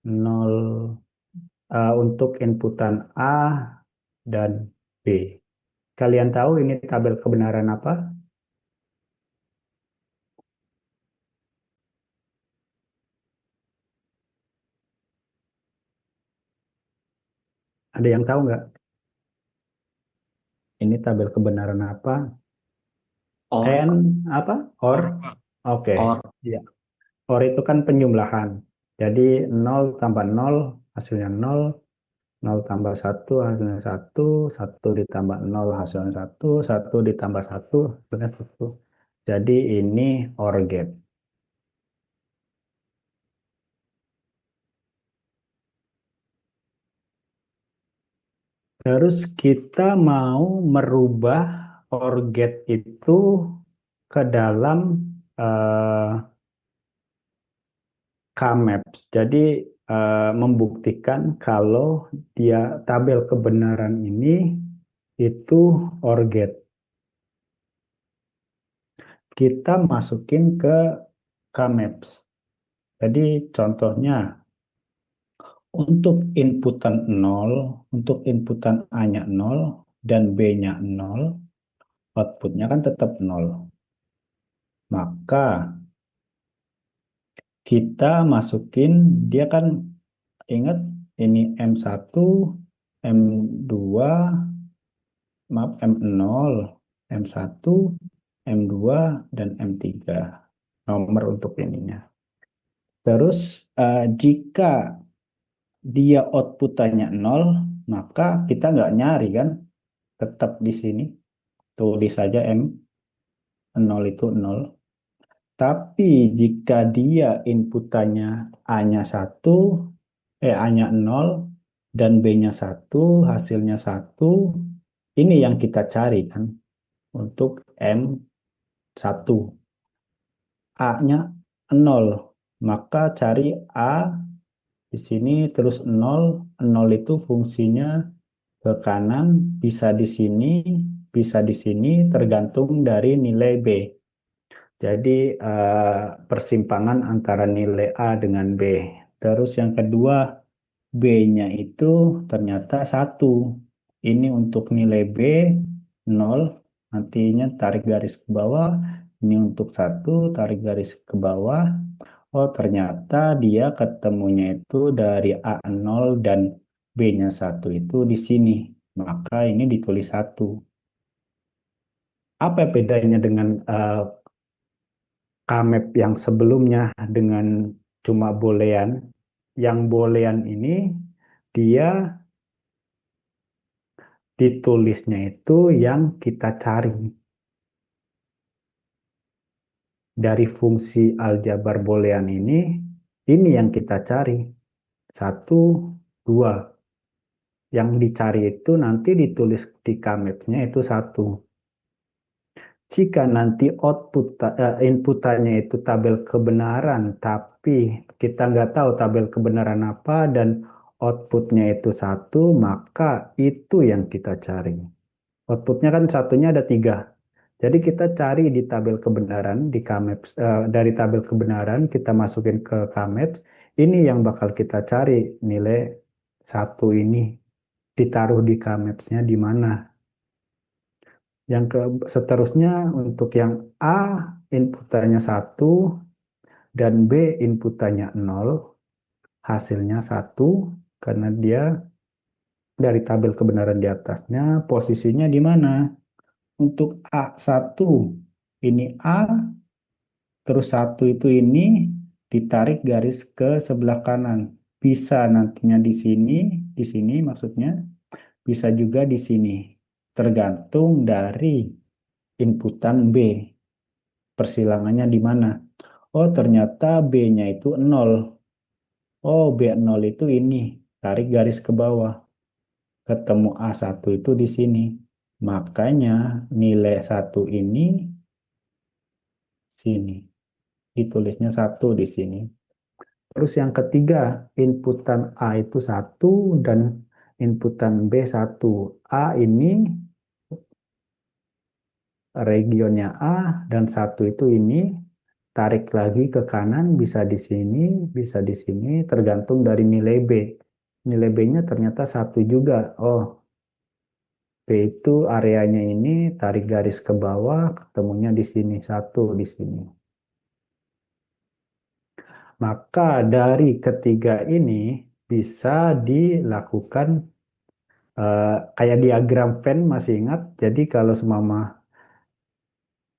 0 untuk inputan A dan B. Kalian tahu ini tabel kebenaran apa? Ada yang tahu nggak? Ini tabel kebenaran apa? Or, N apa? Or? Oke. or. Ya. Or itu kan penjumlahan. Jadi 0 tambah 0 hasilnya 0, 0 tambah 1 hasilnya 1, 1 ditambah 0 hasilnya 1, 1 ditambah 1 hasilnya 1. Jadi ini OR gate. Terus kita mau merubah OR gate itu ke dalam eh, Kmaps. Jadi membuktikan kalau dia tabel kebenaran ini itu OR gate. Kita masukin ke Kmaps. Jadi contohnya untuk inputan 0, untuk inputan A-nya 0 dan B-nya 0, outputnya kan tetap 0. Maka kita masukin, dia kan ingat ini M1, M2, maaf M0, M1, M2, dan M3. Nomor untuk ininya. Terus jika dia outputannya 0, maka kita nggak nyari kan, tetap di sini. Tulis saja M0 itu 0. Tapi jika dia inputannya A-nya 1, A-nya 0, dan B-nya 1, hasilnya 1, ini yang kita cari kan untuk M1. A-nya 0, maka cari A di sini terus 0. 0 itu fungsinya ke kanan, bisa di sini, bisa di sini, tergantung dari nilai B. Jadi persimpangan antara nilai A dengan B. Terus yang kedua, B-nya itu ternyata 1. Ini untuk nilai B 0, nantinya tarik garis ke bawah. Ini untuk 1, tarik garis ke bawah. Oh, ternyata dia ketemunya itu dari A0 dan B-nya 1 itu di sini. Maka ini ditulis 1. Apa bedanya dengan Kmap yang sebelumnya dengan cuma boolean? Yang boolean ini dia ditulisnya itu yang kita cari. Dari fungsi aljabar boolean ini yang kita cari. 1, 2. Yang dicari itu nanti ditulis di Kmap-nya itu 1. Jika nanti inputannya itu tabel kebenaran, tapi kita nggak tahu tabel kebenaran apa dan outputnya itu 1, maka itu yang kita cari. Outputnya kan satunya ada 3. Jadi kita cari di tabel kebenaran di Kmaps, dari tabel kebenaran kita masukin ke Kmaps. Ini yang bakal kita cari nilai 1 ini ditaruh di Kmaps-nya di mana. Yang seterusnya untuk yang A inputannya 1 dan B inputannya 0, hasilnya 1 karena dia dari tabel kebenaran di atasnya posisinya di mana. Untuk A1 ini A, terus 1 itu ini ditarik garis ke sebelah kanan. Bisa nantinya di sini maksudnya, bisa juga di sini. Tergantung dari inputan B. Persilangannya di mana? Oh, ternyata B-nya itu 0. Oh, B0 itu ini. Tarik garis ke bawah. Ketemu A1 itu di sini. Makanya nilai 1 ini sini. Ditulisnya 1 di sini. Terus yang ketiga, inputan A itu 1 dan inputan B 1. A ini regionnya A dan 1 itu ini. Tarik lagi ke kanan, bisa di sini, bisa di sini, tergantung dari nilai B. Nilai B-nya ternyata 1 juga. Oh, B itu areanya ini, tarik garis ke bawah, ketemunya di sini, 1 di sini. Maka dari ketiga ini bisa dilakukan Kayak diagram Venn masih ingat? Jadi kalau semama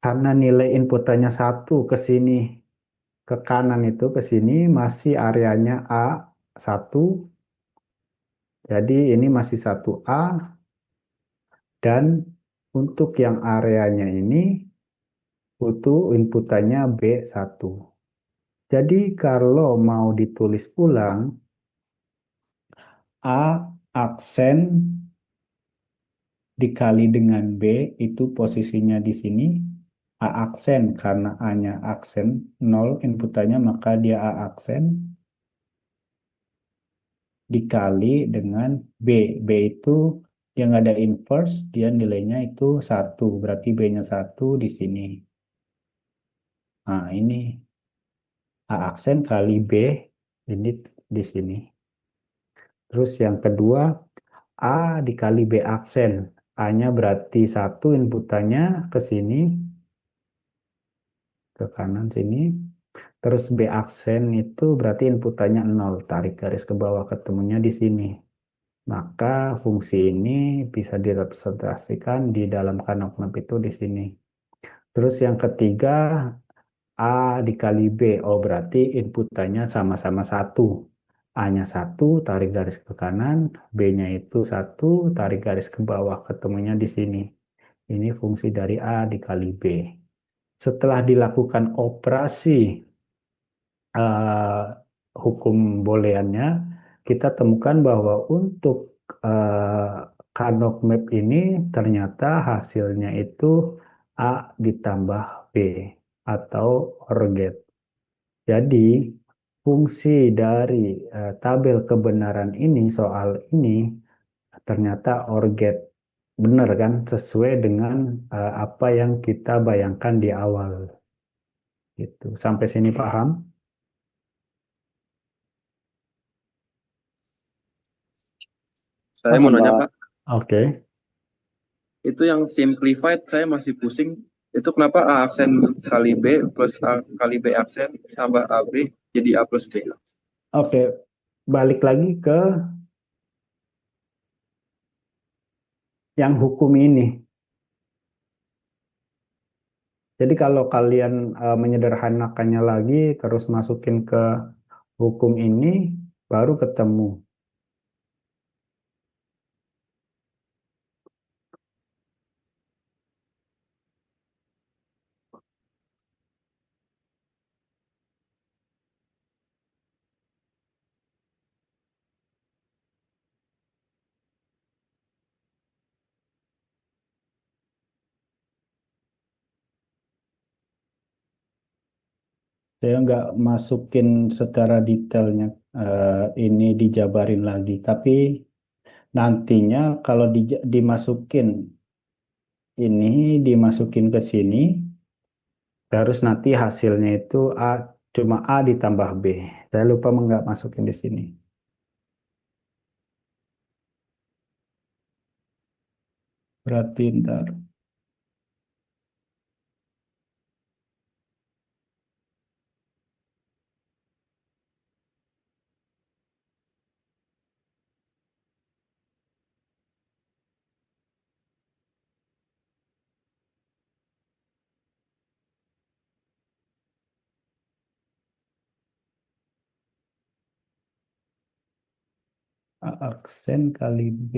karena nilai inputannya 1 ke sini, ke kanan itu ke sini masih areanya A1, jadi ini masih 1A, dan untuk yang areanya ini butuh inputannya B1. Jadi kalau mau ditulis ulang, A aksen dikali dengan B itu posisinya di sini. A aksen karena A-nya aksen 0 inputannya, maka dia A aksen dikali dengan B. B itu yang ada inverse, dia nilainya itu 1. Berarti B-nya 1 di sini. Nah, ini A aksen kali B, ini di sini. Terus yang kedua, A dikali B aksen. A-nya berarti 1 inputannya ke sini, ke kanan sini. Terus B aksen itu berarti inputannya 0. Tarik garis ke bawah, ketemunya di sini. Maka fungsi ini bisa direpresentasikan di dalam kanok-kanok itu di sini. Terus yang ketiga, A dikali B. Oh, berarti inputannya sama-sama 1. A-nya 1, tarik garis ke kanan. B-nya itu 1, tarik garis ke bawah. Ketemunya di sini. Ini fungsi dari A dikali B. Setelah dilakukan operasi eh, hukum booleannya, kita temukan bahwa untuk Carnot map ini ternyata hasilnya itu A ditambah B atau OR get. Jadi fungsi dari tabel kebenaran ini, soal ini ternyata OR get. Benar kan? Sesuai dengan apa yang kita bayangkan di awal. Gitu. Sampai sini paham? Saya mau nanya Pak, Oke. itu yang simplified saya masih pusing. Itu kenapa A aksen kali B plus A kali B aksen tambah AB jadi A plus B? Oke, balik lagi ke yang hukum ini. Jadi kalau kalian menyederhanakannya lagi, terus masukin ke hukum ini, baru ketemu. Saya nggak masukin secara detailnya ini dijabarin lagi, tapi nantinya kalau dimasukin ini, dimasukin ke sini, terus nanti hasilnya itu cuma A ditambah B. Saya lupa nggak masukin di sini. Berarti ntar. A aksen kali B.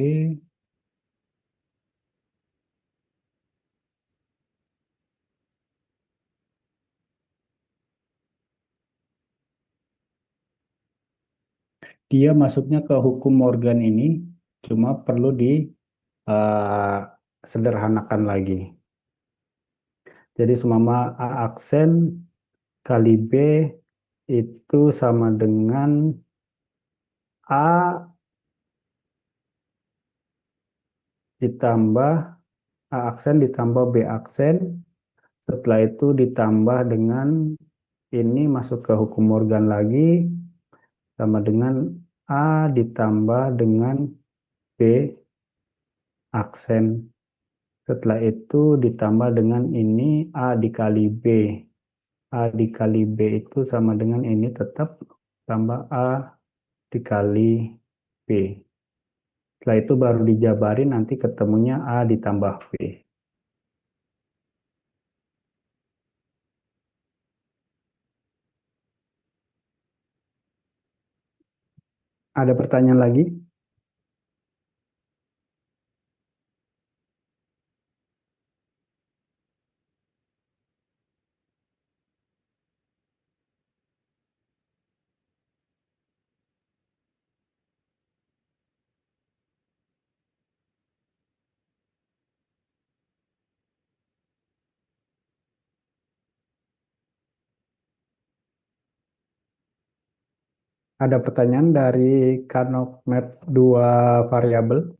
Dia masuknya ke hukum Morgan ini, cuma perlu sederhanakan lagi. Jadi seumpama A aksen kali B itu sama dengan A ditambah A aksen ditambah B aksen. Setelah itu ditambah dengan ini masuk ke hukum Morgan lagi, sama dengan A ditambah dengan B aksen. Setelah itu ditambah dengan ini A dikali B. A dikali B itu sama dengan ini tetap tambah A dikali B. Setelah itu baru dijabarin, nanti ketemunya A ditambah B. Ada pertanyaan lagi? Ada pertanyaan dari Carnot Map 2 variabel?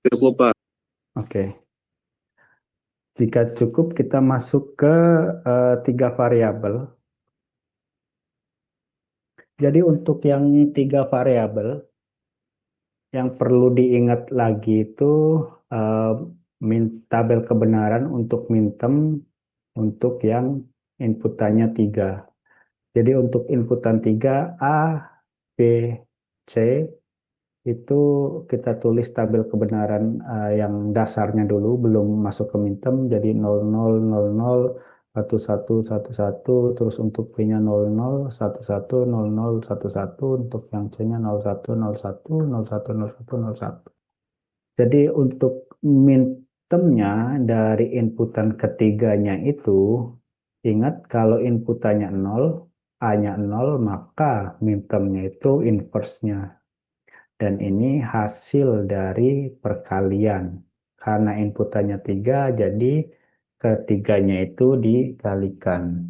Cukup, Pak. Oke. Jika cukup, kita masuk ke 3 variabel. Jadi untuk yang 3 variabel, yang perlu diingat lagi itu eh, tabel kebenaran untuk minterm untuk yang inputannya 3. Jadi untuk inputan 3 A, B, C itu kita tulis tabel kebenaran yang dasarnya dulu belum masuk ke minterm, jadi 00, 00, 11, 11, terus untuk B-nya 00, 11, 00, 11, untuk yang C-nya 01, 01, 01, 01, 01. Jadi untuk mintermnya dari inputan ketiganya itu, ingat kalau inputannya 0, A-nya 0, maka mintermnya itu inverse-nya. Dan ini hasil dari perkalian. Karena inputannya 3, jadi ketiganya itu dikalikan.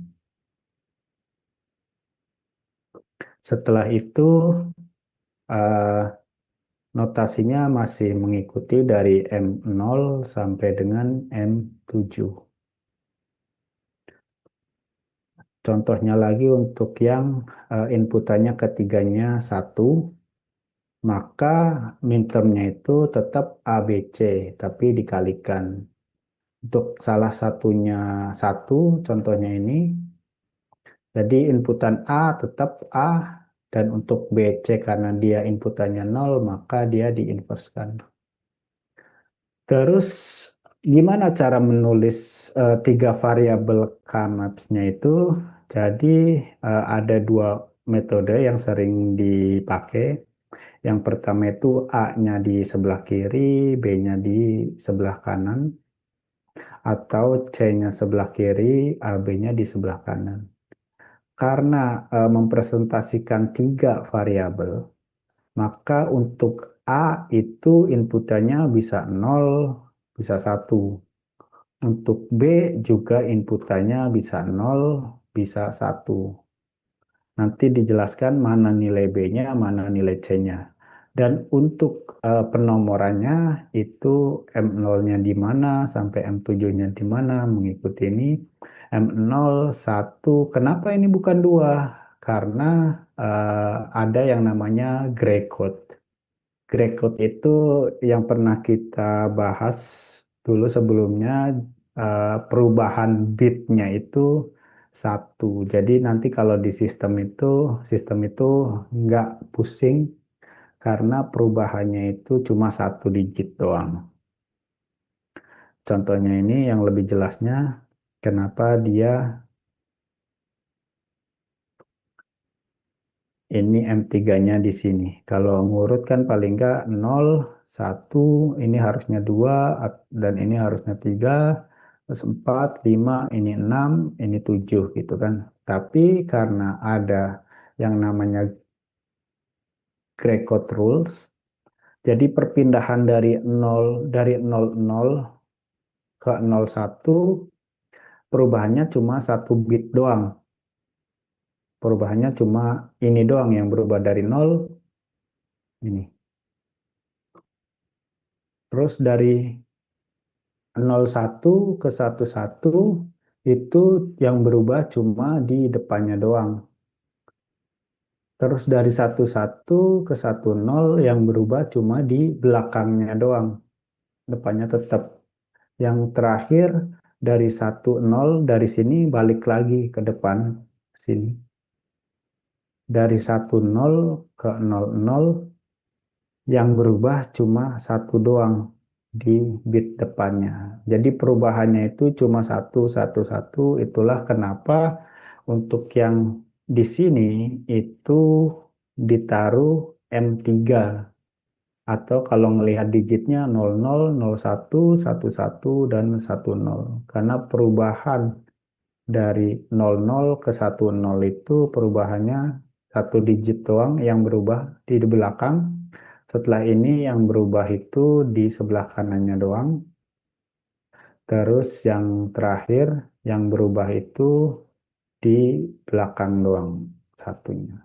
Setelah itu, eh, notasinya masih mengikuti dari M0 sampai dengan M7. Contohnya lagi untuk yang inputannya ketiganya 1, maka mintermnya itu tetap ABC, tapi dikalikan. Untuk salah satunya 1, contohnya ini, jadi inputan A tetap A, dan untuk BC karena dia inputannya 0, maka dia diinverskan. Terus gimana cara menulis 3 variabel K-maps-nya itu? Jadi ada 2 metode yang sering dipakai. Yang pertama itu A-nya di sebelah kiri, B-nya di sebelah kanan, atau C-nya sebelah kiri, AB-nya di sebelah kanan. Karena mempresentasikan 3 variabel, maka untuk A itu inputannya bisa 0, bisa 1. Untuk B juga inputannya bisa 0, bisa 1. Nanti dijelaskan mana nilai B-nya, mana nilai C-nya. Dan untuk penomorannya itu M0-nya di mana sampai M7-nya di mana, mengikuti ini. M0, 1, kenapa ini bukan 2? Karena ada yang namanya gray code. Gray code itu yang pernah kita bahas dulu sebelumnya, perubahan bitnya itu 1. Jadi nanti kalau di sistem itu nggak pusing karena perubahannya itu cuma 1 digit doang. Contohnya ini yang lebih jelasnya, kenapa dia ini M3-nya di sini. Kalau ngurut kan paling nggak 0, 1, ini harusnya 2, dan ini harusnya 3, terus 4, 5, ini 6, ini 7 gitu kan. Tapi karena ada yang namanya Gray Code Rules, jadi perpindahan dari 00 ke 01, perubahannya cuma 1 bit doang. Perubahannya cuma ini doang yang berubah dari 0, ini. Terus dari 01 ke 11 itu yang berubah cuma di depannya doang. Terus dari 11 ke 10 yang berubah cuma di belakangnya doang. Depannya tetap. Yang terakhir dari 10 dari sini balik lagi ke depan sini. Dari 10 ke 00 yang berubah cuma satu doang di bit depannya. Jadi perubahannya itu cuma satu, satu, satu. Itulah kenapa untuk yang di sini itu ditaruh M3. Atau kalau melihat digitnya 00, 01, 11, dan 10. Karena perubahan dari 00 ke 10 itu perubahannya satu digit doang yang berubah di belakang. Setelah ini yang berubah itu di sebelah kanannya doang. Terus yang terakhir yang berubah itu di belakang doang satunya.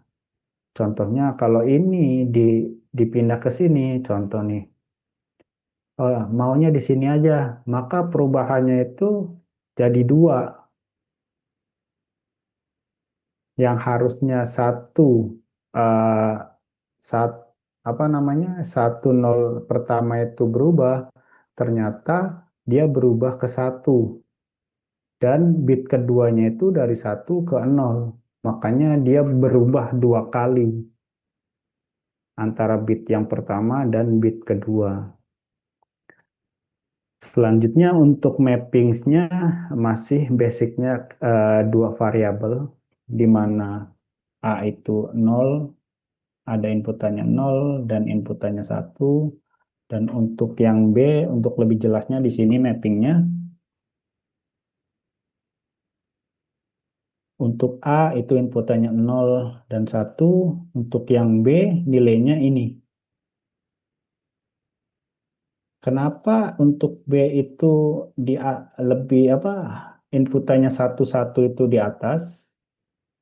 Contohnya kalau ini dipindah ke sini, contoh nih, oh, maunya di sini aja, maka perubahannya itu jadi dua. Yang harusnya satu, eh, saat apa namanya, satu nol pertama itu berubah, ternyata dia berubah ke satu dan bit keduanya itu dari satu ke nol, makanya dia berubah dua kali antara bit yang pertama dan bit kedua. Selanjutnya untuk mappingsnya masih basicnya dua variabel, di mana A itu 0, ada inputannya 0 dan inputannya 1. Dan untuk yang B, untuk lebih jelasnya di sini mappingnya, untuk A itu inputannya 0 dan 1, untuk yang B nilainya ini. Kenapa untuk B itu di lebih apa, inputannya 1 1 itu di atas?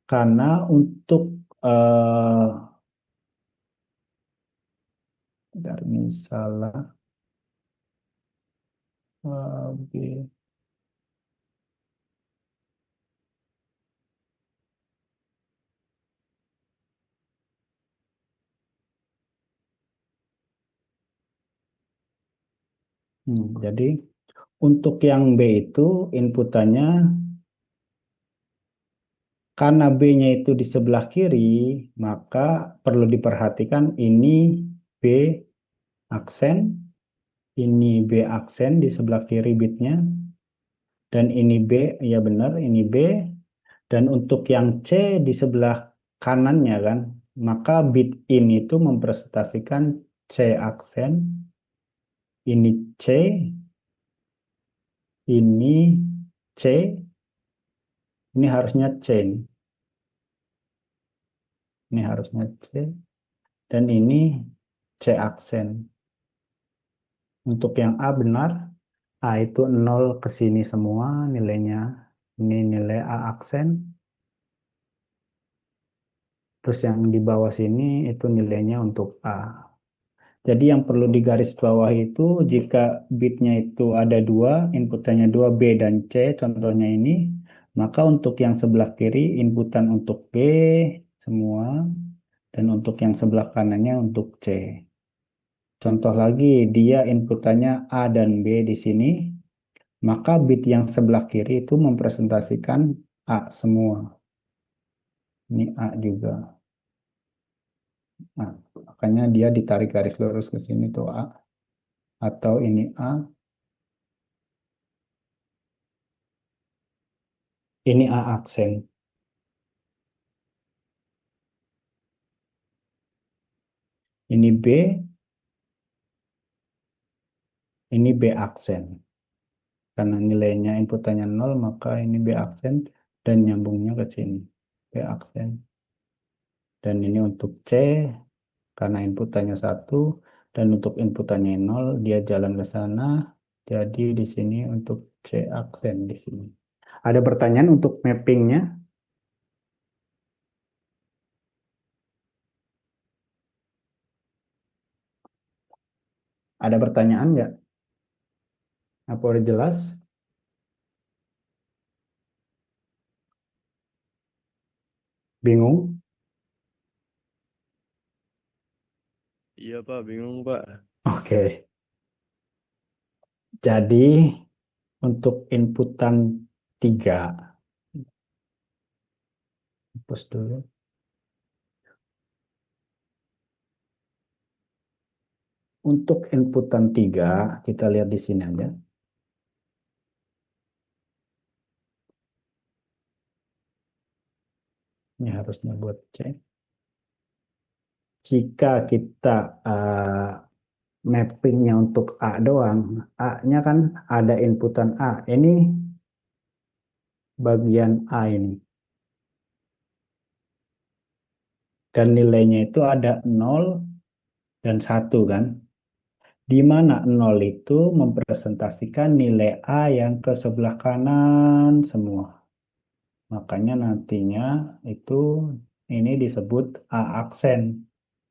Karena untuk dari misalnya B. Jadi untuk yang B itu inputannya, karena B-nya itu di sebelah kiri, maka perlu diperhatikan ini B aksen, ini B aksen di sebelah kiri bitnya, dan ini B, ya benar, ini B. Dan untuk yang C di sebelah kanannya kan, maka bit ini itu mempresentasikan C aksen, ini C, ini C, ini harusnya C, ini harusnya C, dan ini C aksen. Untuk yang A benar, A itu 0 ke sini semua nilainya. Ini nilai A aksen. Terus yang di bawah sini itu nilainya untuk A. Jadi yang perlu digaris bawah itu jika bitnya itu ada dua, inputannya dua B dan C, contohnya ini, maka untuk yang sebelah kiri inputan untuk B semua, dan untuk yang sebelah kanannya untuk C. Contoh lagi, dia inputannya A dan B di sini, maka bit yang sebelah kiri itu mempresentasikan A semua. Ini A juga. Nah, makanya dia ditarik garis lurus ke sini tuh A. Atau ini A, ini A aksen. Ini B, ini B aksen. Karena nilainya inputannya 0, maka ini B aksen dan nyambungnya ke sini. B aksen. Dan ini untuk C, karena inputannya 1, dan untuk inputannya 0, dia jalan ke sana. Jadi di sini untuk C aksen di sini. Ada pertanyaan untuk mappingnya? Ada pertanyaan nggak? Apa udah jelas? Bingung? Iya Pak, bingung Pak. Oke. Jadi untuk inputan 3, hapus dulu. untuk inputan 3, kita lihat di sini aja. Ini harusnya buat C. Jika kita mappingnya untuk A doang, A-nya kan ada inputan A. Ini bagian A ini. Dan nilainya itu ada 0 dan 1 kan. Di mana 0 itu mempresentasikan nilai A yang ke sebelah kanan semua. Makanya nantinya itu ini disebut A aksen.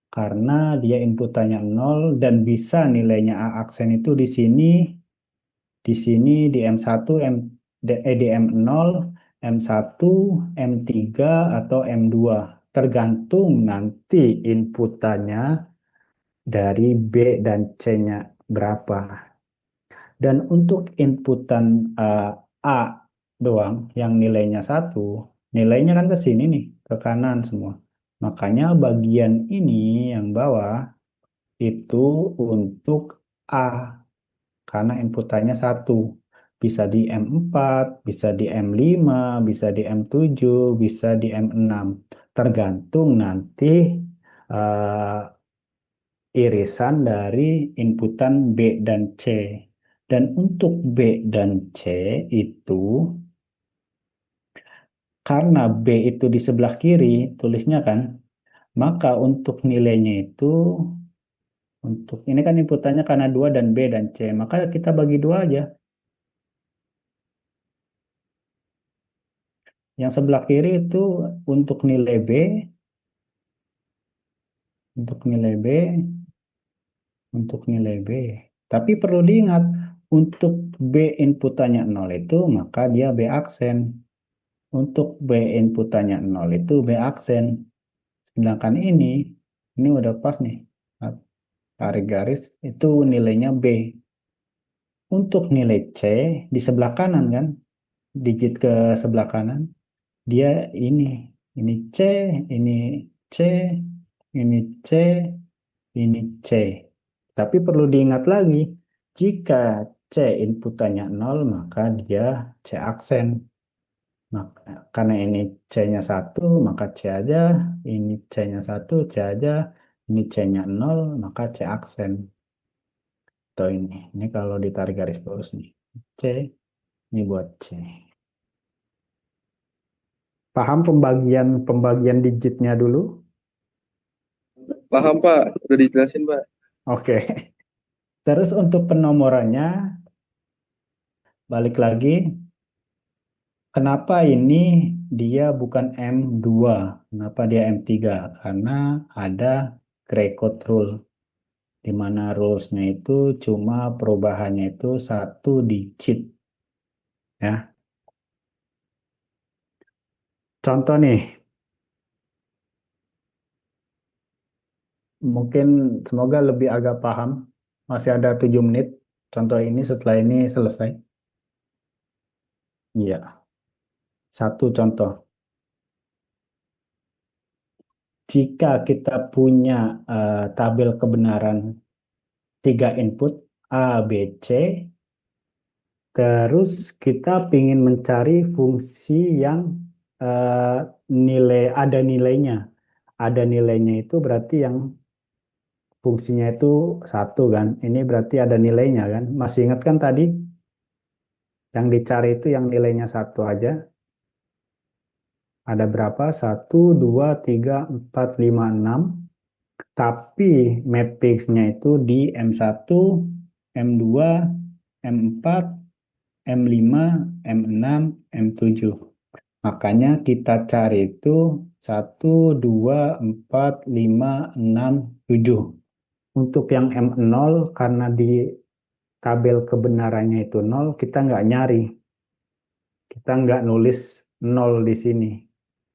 Karena dia inputannya 0 dan bisa nilainya A aksen itu di M1, di M0, M1, M3, atau M2. Tergantung nanti inputannya dari B dan C-nya berapa. Dan untuk inputan A doang yang nilainya 1, nilainya kan ke sini nih, ke kanan semua. Makanya bagian ini yang bawah itu untuk A karena inputannya 1. Bisa di M4, bisa di M5, bisa di M7, bisa di M6. Tergantung nanti eh, irisan dari inputan B dan C. Dan untuk B dan C itu, karena B itu di sebelah kiri, tulisnya kan, maka untuk nilainya itu, untuk ini kan inputannya karena 2 dan B dan C, maka kita bagi 2 aja. Yang sebelah kiri itu untuk nilai B, untuk nilai B, untuk nilai B. Tapi perlu diingat, untuk B inputannya 0 itu, maka dia B aksen. Untuk B inputannya 0 itu B aksen. Sedangkan ini udah pas nih. Tarik garis, itu nilainya B. Untuk nilai C, di sebelah kanan kan, digit ke sebelah kanan, dia ini C, ini C, ini C, ini C. Tapi perlu diingat lagi, jika C inputannya 0, maka dia C aksen. Maka, karena ini C-nya 1, maka C aja. Ini C-nya 1, C aja. Ini C-nya 0, maka C aksen. Atau ini kalau ditarik garis lurus nih. C, ini buat C. Paham pembagian digitnya dulu? Paham Pak, udah dijelasin Pak. Oke. Terus untuk penomorannya, balik lagi. Kenapa ini dia bukan M2? Kenapa dia M3? Karena ada gray code rule. Di mana rules-nya itu cuma perubahannya itu 1 digit. Ya. Contoh nih, mungkin semoga lebih agak paham. Masih ada 7 menit. Contoh ini setelah ini selesai. Iya. Satu contoh. Jika kita punya tabel kebenaran 3 input A, B, C, terus kita ingin mencari fungsi yang ada nilainya. Ada nilainya itu berarti yang fungsinya itu 1 kan. Ini berarti ada nilainya kan. Masih ingat kan tadi? Yang dicari itu yang nilainya 1 aja. Ada berapa? 1, 2, 3, 4, 5, 6. Tapi matriksnya itu di M1, M2, M4, M5, M6, M7. Makanya kita cari itu 1, 2, 4, 5, 6, 7. Untuk yang M0 karena di tabel kebenarannya itu 0, kita nggak nyari. Kita nggak nulis 0 di sini.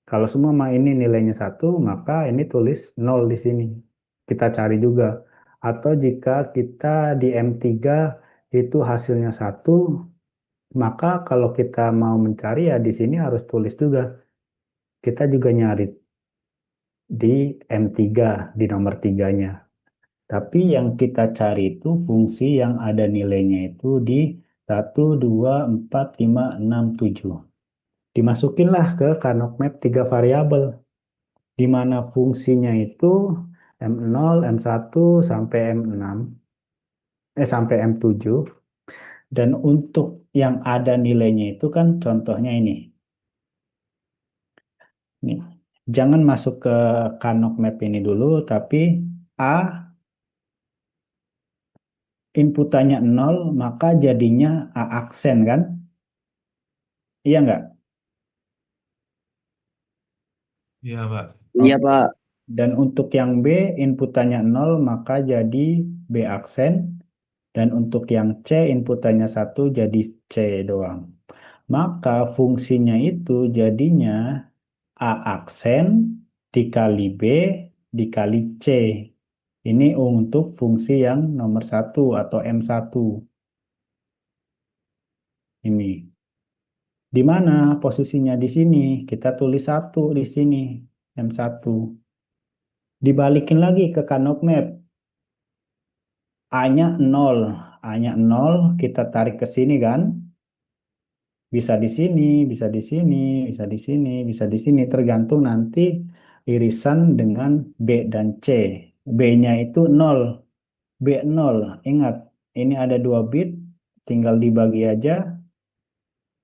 Kalau semua ini nilainya 1, maka ini tulis 0 di sini. Kita cari juga. Atau jika kita di M3 itu hasilnya 1, maka kalau kita mau mencari ya di sini harus tulis juga. Kita juga nyari di M3, di nomor 3-nya. Tapi yang kita cari itu fungsi yang ada nilainya itu di 1, 2, 4, 5, 6, 7. Dimasukinlah ke Carnot map 3 variabel, di mana fungsinya itu M0, M1, sampai M6, sampai M7. Dan untuk yang ada nilainya itu kan contohnya ini. Nih, jangan masuk ke Carnot map ini dulu, tapi A inputannya 0, maka jadinya A aksen kan? Iya nggak? Iya, Pak. Iya, Pak. Dan untuk yang B inputannya 0, maka jadi B aksen. Dan untuk yang C inputannya 1, jadi C doang. Maka fungsinya itu jadinya A aksen dikali B dikali C. Ini untuk fungsi yang nomor 1 atau M1. Ini. Di mana posisinya di sini? Kita tulis 1 di sini, M1. Dibalikin lagi ke Carnot map. A-nya 0. A-nya 0, kita tarik ke sini kan? Bisa di sini, bisa di sini, bisa di sini, bisa di sini. Tergantung nanti irisan dengan B dan C. B-nya itu 0. B 0. Ingat, ini ada 2 bit. Tinggal dibagi aja.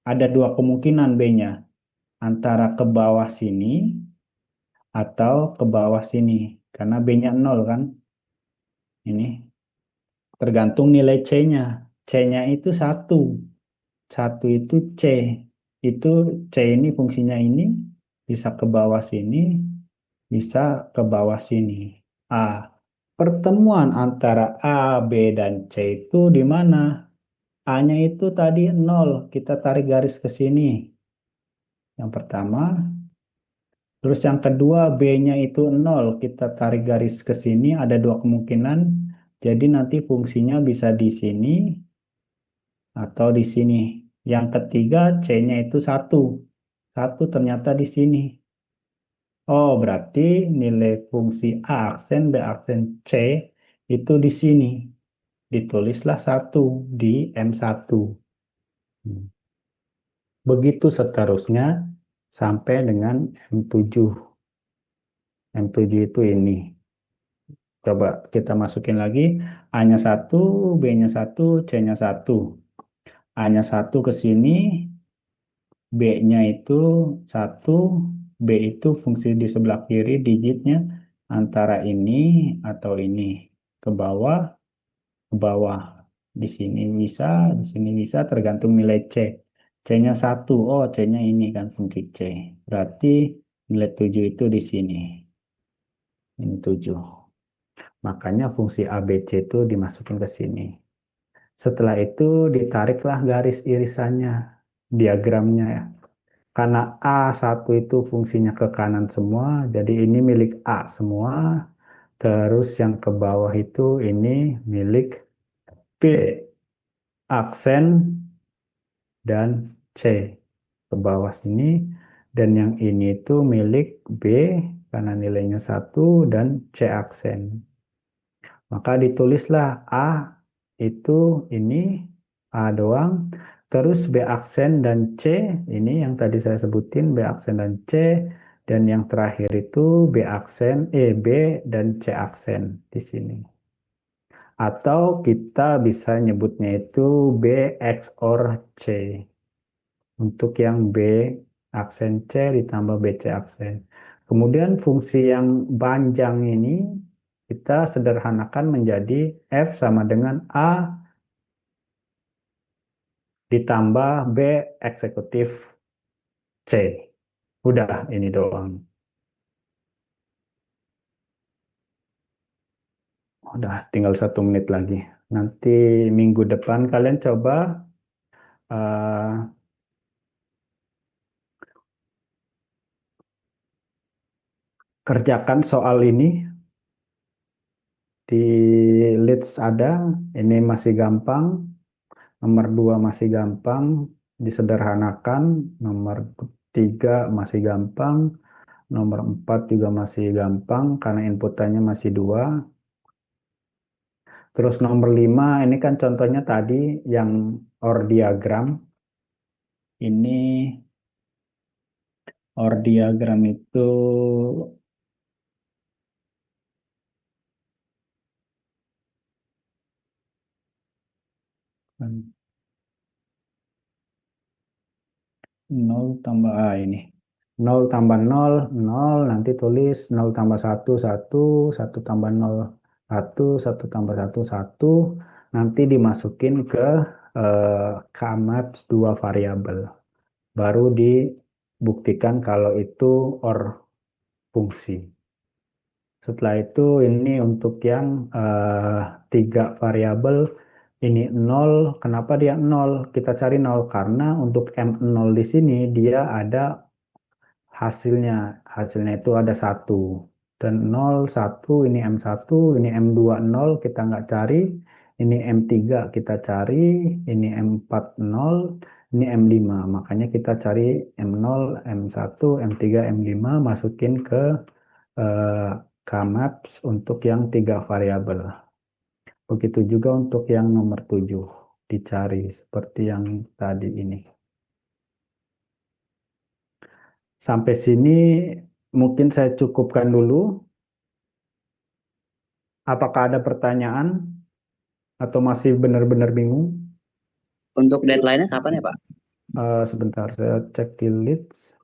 Ada 2 kemungkinan B-nya. Antara ke bawah sini atau ke bawah sini. Karena B-nya 0 kan. Ini. Tergantung nilai C-nya. C-nya itu 1. 1 itu C. Itu C ini fungsinya ini. Bisa ke bawah sini. Bisa ke bawah sini. A. Pertemuan antara A, B, dan C itu di mana? A-nya itu tadi 0. Kita tarik garis ke sini. Yang pertama. Terus yang kedua, B-nya itu 0. Kita tarik garis ke sini. Ada 2 kemungkinan. Jadi nanti fungsinya bisa di sini atau di sini. Yang ketiga, C-nya itu 1. 1 ternyata di sini. Oh, berarti nilai fungsi A aksen, B aksen, C itu di sini. Ditulislah 1 di M1. Begitu seterusnya sampai dengan M7. M7 itu ini. Coba kita masukin lagi. A-nya 1, B-nya 1, C-nya 1. A-nya 1 ke sini, B-nya itu 1, B itu fungsi di sebelah kiri digitnya antara ini atau ini. Ke bawah. Di sini bisa, di sini bisa tergantung nilai C. C-nya 1, oh C-nya ini kan fungsi C. Berarti nilai 7 itu di sini. Ini 7. Makanya fungsi ABC itu dimasukin ke sini. Setelah itu ditariklah garis irisannya, diagramnya ya. Karena A1 itu fungsinya ke kanan semua, jadi ini milik A semua. Terus yang ke bawah itu ini milik B aksen dan C ke bawah sini. Dan yang ini itu milik B karena nilainya 1 dan C aksen. Maka ditulislah A itu ini A doang. Terus B aksen dan C ini yang tadi saya sebutin B aksen dan C. Dan yang terakhir itu B aksen, B dan C aksen di sini. Atau kita bisa nyebutnya itu B XOR C. Untuk yang B aksen C ditambah BC aksen. Kemudian fungsi yang panjang ini kita sederhanakan menjadi F sama dengan A ditambah B eksekutif C. Udah ini doang. Udah tinggal 1 menit lagi. Nanti minggu depan kalian coba uh, kerjakan soal ini. Di leads ada, ini masih gampang. Nomor 2 masih gampang, disederhanakan. Nomor 3 masih gampang. Nomor 4 juga masih gampang karena inputannya masih 2. Terus nomor 5 ini kan contohnya tadi yang OR diagram. Ini OR diagram itu kan 0 tambah ini. 0 tambah 0, 0, nanti tulis 0 tambah 1, 1, 1 tambah 0, 1, 1 tambah 1, 1. Nanti dimasukin ke Kmaps 2 variabel. Baru dibuktikan kalau itu OR fungsi. Setelah itu ini untuk yang 3 variabel, ini 0. Kenapa dia 0? Kita cari 0 karena untuk M0 di sini dia ada hasilnya. Hasilnya itu ada 1. Dan 0, 1, ini M1, ini M2, 0 kita nggak cari. Ini M3 kita cari, ini M4, 0, ini M5. Makanya kita cari M0, M1, M3, M5, masukin ke eh, Kmaps untuk yang 3 variabel. Begitu juga untuk yang nomor 7. Dicari seperti yang tadi ini. Sampai sini mungkin saya cukupkan dulu. Apakah ada pertanyaan atau masih benar-benar bingung? Untuk deadline-nya kapan ya, Pak? Sebentar, saya cek di Leads.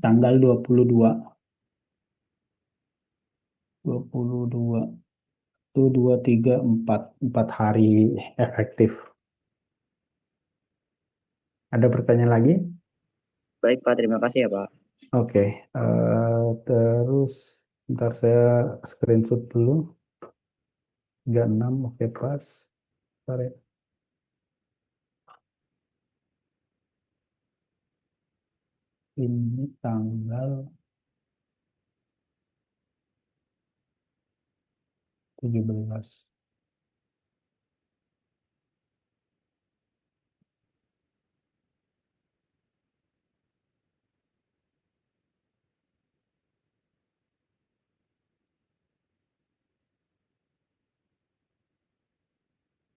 Tanggal 22. 22. Itu 2, 3, 4. 4 hari efektif. Ada pertanyaan lagi? Baik, Pak. Terima kasih ya, Pak. Oke, terus ntar saya screenshot dulu. 36, oke pas. Ntar ya. Ini tanggal 17.